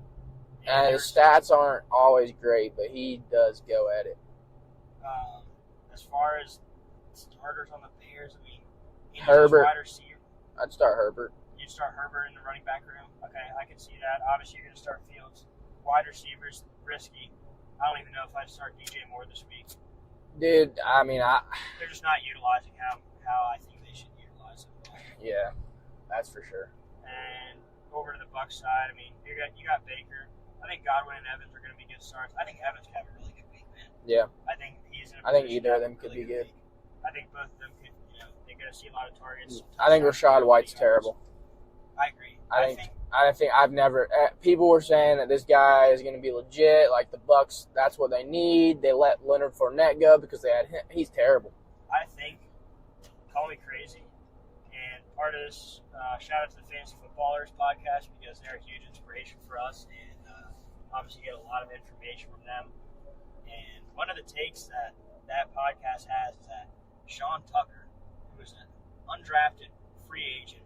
And his stats aren't always great, but he does go at it. As far as starters on the Bears, I mean, Herbert. I'd start Herbert. You'd start Herbert in the running back room. Okay, I can see that. Obviously, you're going to start Fields. Wide receivers, risky. I don't even know if I'd start DJ Moore this week. Dude, I mean, they're just not utilizing how I think they should utilize him. Yeah, that's for sure. And over to the Bucs side, I mean, you got Baker. I think Godwin and Evans are going to be good starts. I think Evans could have a really good week, man. Yeah. I think he's in a I think position either to of them have a could really be good. week. I think both of them could, they're going to see a lot of targets. I think Rashad White's terrible. I agree. I think I've never. People were saying that this guy is going to be legit. Like the Bucs, that's what they need. They let Leonard Fournette go because they had him. He's terrible. I think. Call me crazy. And part of this, shout out to the Fantasy Footballers podcast because they're a huge inspiration for us, and obviously get a lot of information from them. And one of the takes that podcast has is that Sean Tucker, who is an undrafted free agent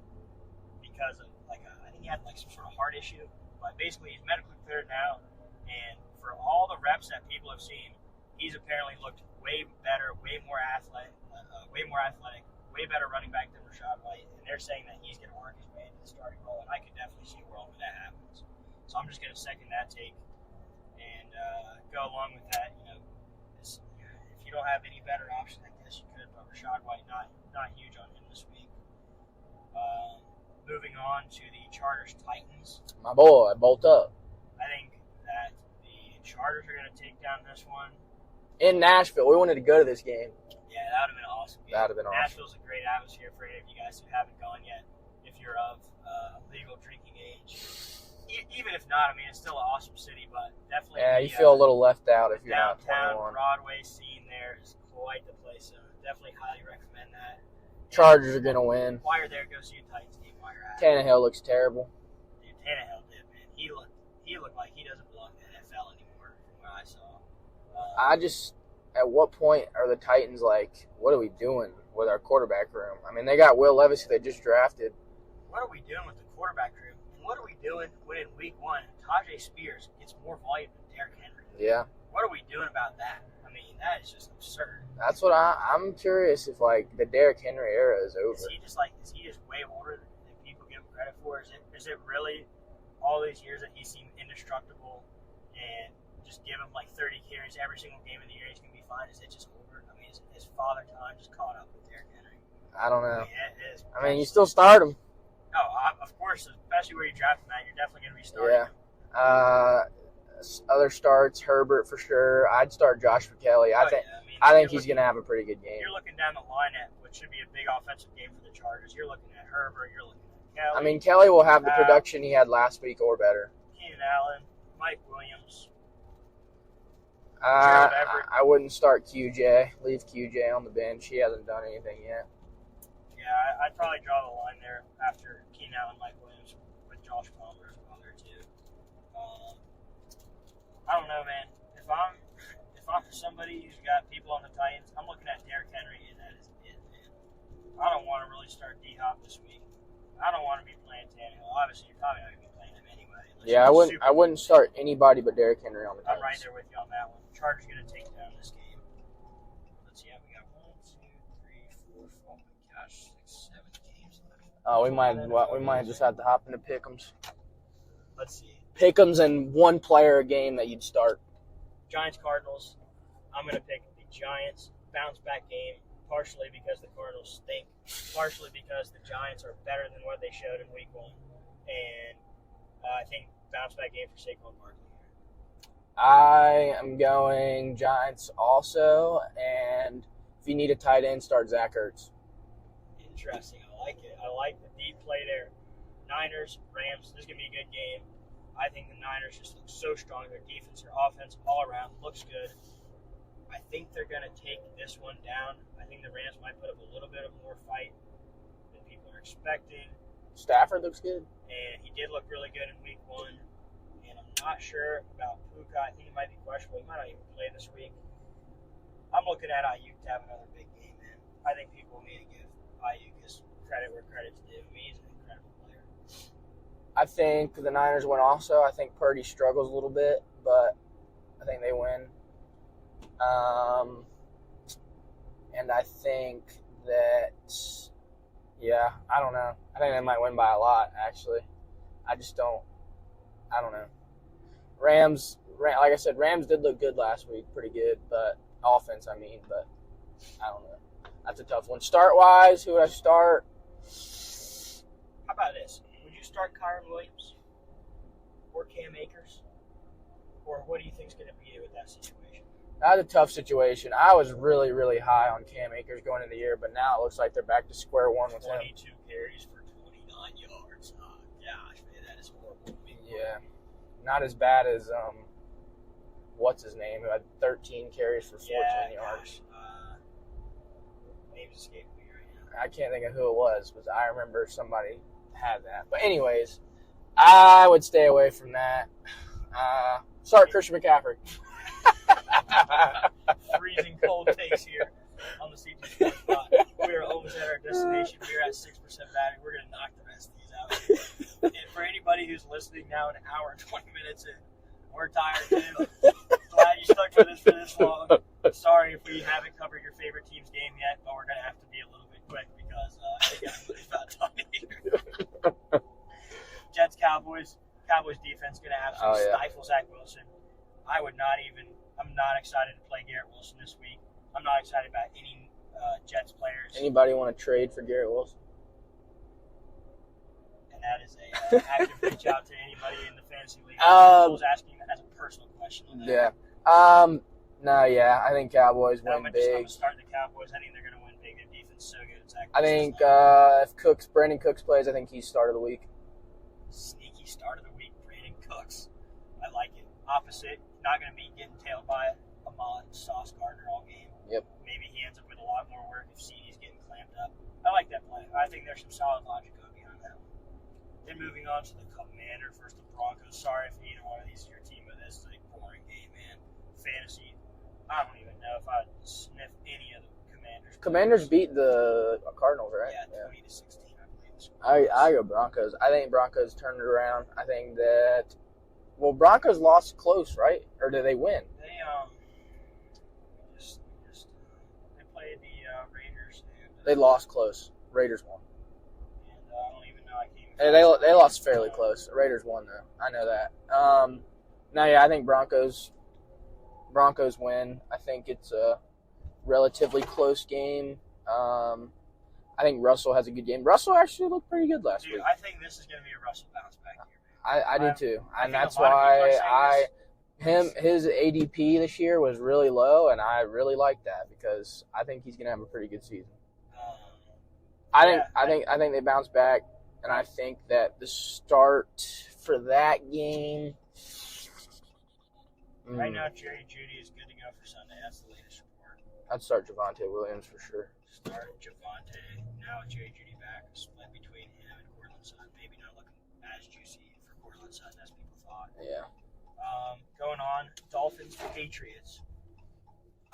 because of I think he had some sort of heart issue, but basically he's medically cleared now, and for all the reps that people have seen, he's apparently looked way better, way more athletic, way better running back than Rashad White, and they're saying that he's going to work his way into the starting role, and I could definitely see a world where that happens. So I'm just going to second that take and go along with that. If you don't have any better option, I guess you could, but Rashad White not huge on him this week. Moving on to the Chargers Titans. My boy, bolt up. I think that the Chargers are going to take down this one. In Nashville. We wanted to go to this game. Yeah, that would have been an awesome game. That would have been awesome. Nashville's a great atmosphere for any of you guys who haven't gone yet. If you're of legal drinking age. Even if not, I mean, it's still an awesome city, but definitely. Yeah, you feel a little left out if you're not downtown 21. Broadway scene there is quite the place. So definitely highly recommend that. Chargers are going to win. While you're there, go see a Titans game while you're at it. Tannehill looks terrible. Dude, Tannehill did, man. He looked like he doesn't belong in the NFL anymore from what I saw. At what point are the Titans like, what are we doing with our quarterback room? I mean, they got Will Levis, who they just drafted. What are we doing with the quarterback room? And what are we doing when in week one, Tajay Spears gets more volume than Derrick Henry? Yeah. What are we doing about that? I mean, that is just absurd. That's what I'm curious if, like, the Derrick Henry era is over. Is he just way older than people give him credit for? Is it really all these years that he seemed indestructible and just give him like 30 carries every single game of the year, he's going to be fine? Is it just over? I mean, is his father time just caught up with Derrick Henry? I don't know. I mean, you still start him. Oh, of course, especially where you draft him at, you're definitely going to be starting him. Other starts, Herbert for sure. I'd start Joshua Kelly. I think he's going to have a pretty good game. You're looking down the line at what should be a big offensive game for the Chargers. You're looking at Herbert. You're looking at Kelly. I mean, Kelly will have the production he had last week or better. Keenan Allen, Mike Williams. I wouldn't start QJ. Leave QJ on the bench. He hasn't done anything yet. Yeah, I'd probably draw the line there after Keenan Allen, Mike Williams, with Josh Palmer as well there too. I don't know, man. If I'm somebody who's got people on the Titans, I'm looking at Derrick Henry, and that is it, man. I don't want to really start D-Hop this week. I don't want to be playing Tannehill. Obviously, you're probably not going to be playing him anyway. Yeah, I wouldn't start anybody but Derrick Henry on the Titans. I'm right there with you on that one. Chargers going to take down this game. Let's see how we got 1, 2, 3, 4, 5. Oh my gosh, 6, 7 games left. Oh, we might just have to hop into pick'ems. Let's see. Pick'ems and one player a game that you'd start. Giants Cardinals. I'm going to pick the Giants bounce back game, partially because the Cardinals stink, partially because the Giants are better than what they showed in week 1, and I think bounce back game for Saquon Barkley. I am going Giants also, and if you need a tight end, start Zach Ertz. Interesting. I like it. I like the deep play there. Niners, Rams, this is going to be a good game. I think the Niners just look so strong. Their defense, their offense, all around looks good. I think they're going to take this one down. I think the Rams might put up a little bit of more fight than people are expecting. Stafford looks good. And he did look really good in week 1. And I'm not sure about Puka. I think he might be questionable. He might not even play this week. I'm looking at Ayuk to have another big game, man. I think people need to give Ayuk his credit where credit's due. I mean, he's an incredible player. I think the Niners win also. I think Purdy struggles a little bit, but I think they win. And I think that, I don't know. I think they might win by a lot, actually. I don't know. Rams, like I said, Rams did look good last week, pretty good, but offense, but I don't know. That's a tough one. Start-wise, who would I start? How about this? Would you start Kyren Williams or Cam Akers? Or what do you think is going to be with that situation? That's a tough situation. I was really, really high on Cam Akers going into the year, but now it looks like they're back to square one with 22 him. carries for 29 yards. Oh, gosh, man, that is horrible. Yeah. Not as bad as, what's his name, who had 13 carries for 14 yards. Name's escaping me right now. I can't think of who it was, but I remember somebody had that. But anyways, I would stay away from that. Start Christian McCaffrey. Freezing cold takes here on the CT Sports Spot. We are almost at our destination. We are at 6% battery. We're going to knock the rest of these out. And for anybody who's listening now, an hour and 20 minutes in, we're tired, too. Glad you stuck with us for this long. Sorry if we haven't covered your favorite team's game yet, but we're going to have to be a little bit quick because it's about time here. Jets, Cowboys. Cowboys defense going to absolutely stifle Zach Wilson. I'm not excited to play Garrett Wilson this week. I'm not excited about any Jets players. Anybody want to trade for Garrett Wilson? that is a active reach out to anybody in the fantasy league. I was asking that as a personal question. On that. Yeah. No, yeah. I think Cowboys win I'm big. just start the Cowboys. I think they're going to win big. Their defense is so good. I think if Brandon Cooks plays, I think he's start of the week. Sneaky start of the week, Brandon Cooks. I like it. Opposite, not going to be getting tailed by Ahmad Sauce Gardner all game. Yep. Maybe he ends up with a lot more work if CD's getting clamped up. I like that play. I think there's some solid logic going behind that one. Then moving on to the Commanders versus the Broncos. Sorry if either one of these is your team, but this is a boring game, man. Fantasy, I don't even know if I'd sniff any of the Commanders. Commanders beat the Cardinals, right? Yeah, 20-16, I believe. I go Broncos. I think Broncos turned it around. I think that Broncos lost close, right? Or did they win? They they played the Raiders. And, they lost close. Raiders won. And I don't even know. I can't even they lost fairly close. The Raiders won though. I know that. I think Broncos win. I think it's a relatively close game. I think Russell has a good game. Russell actually looked pretty good last week. I think this is going to be a Russell bounce back here. I do too, and that's why his ADP this year was really low, and I really like that because I think he's gonna have a pretty good season. I think they bounce back, and I think that the start for that game. Right now, Jerry Jeudy is good to go for Sunday. That's the latest report. I'd start Javonte Williams for sure. Start Javonte. Now Jerry Jeudy back, split between him and Courtland Sutton. Maybe not looking as juicy for Courtland Sutton as people thought. Yeah. Going on, Dolphins, Patriots.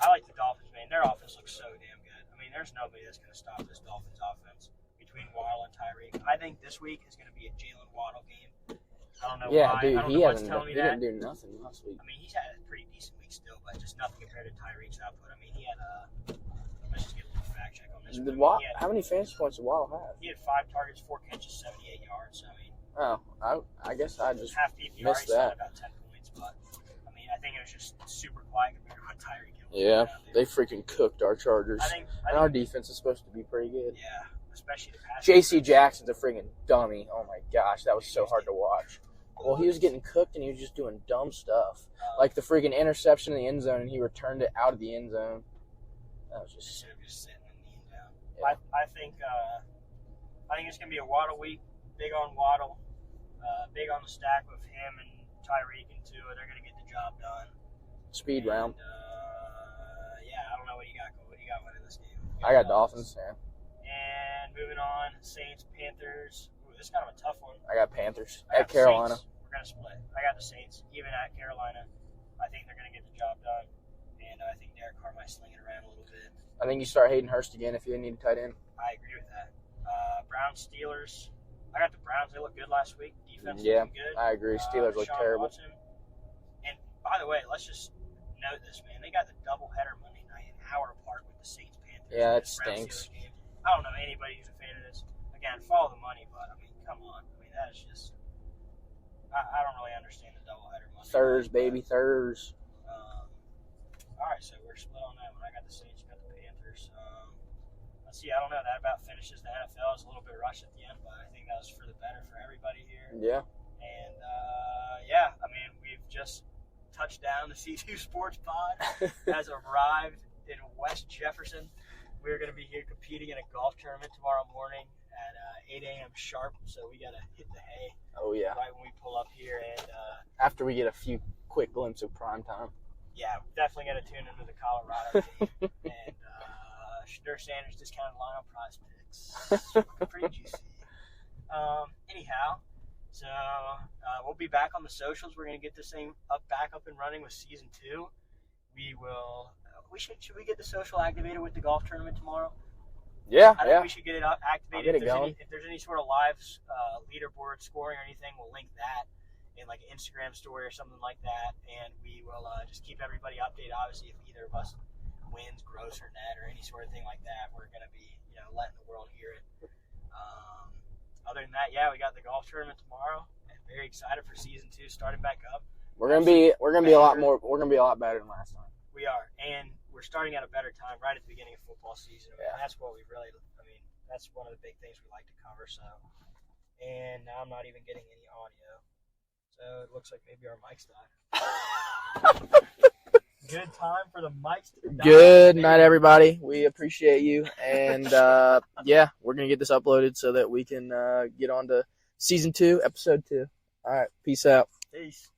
I like the Dolphins, man. Their offense looks so damn good. I mean, there's nobody that's going to stop this Dolphins offense between Waddle and Tyreek. I think this week is going to be a Jalen Waddle game. I don't know why. Dude, he didn't do nothing last week. I mean, he's had a pretty decent week still, but just nothing compared to Tyreek's output. I mean, he had let's just get a little fact check on this. How many fantasy points did Waddle have? He had 5 targets, 4 catches, 78 yards. I mean, I guess I just half PPR, missed that. About 10 points, but I mean, I think it was just super quiet compared to what Tyreek did. Yeah, they freaking cooked our Chargers. I think our defense is supposed to be pretty good. Yeah, especially the pass. J.C. Jackson's a freaking dummy. Oh my gosh, that was so hard to watch. Well, he was getting cooked and he was just doing dumb stuff, like the freaking interception in the end zone, and he returned it out of the end zone. That was just sitting and kneeling down. Yeah. I think it's gonna be a Waddle week. Big on Waddle. Big on the stack with him and Tyreek and Tua. They're gonna get the job done. Speed round. Yeah, I don't know what you got. What do you got winning this game? I got Dolphins. Yeah. And moving on, Saints, Panthers. Ooh, this is kind of a tough one. I got Panthers at Carolina. We're gonna split. I got the Saints, even at Carolina. I think they're gonna get the job done, and I think Derek Carr might sling it around a little bit. I think you start Hayden Hurst again if you need a tight end. I agree with that. Browns, Steelers. I got the Browns. They looked good last week. Defense looking good. I agree. Steelers look terrible. Watson. And by the way, let's just note this, man. They got the doubleheader Monday night, an hour apart with the Saints Panthers. Yeah, it stinks. I don't know anybody who's a fan of this. Again, follow the money, but I mean, come on. I mean, that is just. I don't really understand the doubleheader Monday. Thurs, baby, thurs. All right, so we're split on that one. I got the Saints, you got the Panthers. Let's see. I don't know. That about finishes the NFL. It's a little bit rushed at the end, but I think that was for the better for everybody here. Yeah. And I mean, we've just touched down. The C2 Sports Pod has arrived in West Jefferson. We're going to be here competing in a golf tournament tomorrow morning at 8 a.m. sharp. So we got to hit the hay. Oh yeah. Right when we pull up here, and after we get a few quick glimpses of prime time. Yeah, definitely got to tune into the Colorado game. And Shadur Sanders discounted line on Prize Picks. Pretty juicy. Anyhow, so we'll be back on the socials. We're going to get this thing back up and running with season 2. We will. Should we get the social activated with the golf tournament tomorrow? Yeah, I think we should get it activated. If there's any sort of live leaderboard scoring or anything, we'll link that in like an Instagram story or something like that, and we will just keep everybody updated. Obviously, if either of us wins gross or net or any sort of thing like that, we're going to be letting the world hear it. Other than that, yeah, we got the golf tournament tomorrow, and very excited for season 2 starting back up. We're gonna be a lot better than last time. We are, and we're starting at a better time right at the beginning of football season. Yeah. And that's what we really, that's one of the big things we like to cover. So, and now I'm not even getting any audio. So it looks like maybe our mics died. Good time for the mics to die. Good night, everybody. We appreciate you. And, yeah, we're going to get this uploaded so that we can get on to Season 2, Episode 2. All right. Peace out. Peace.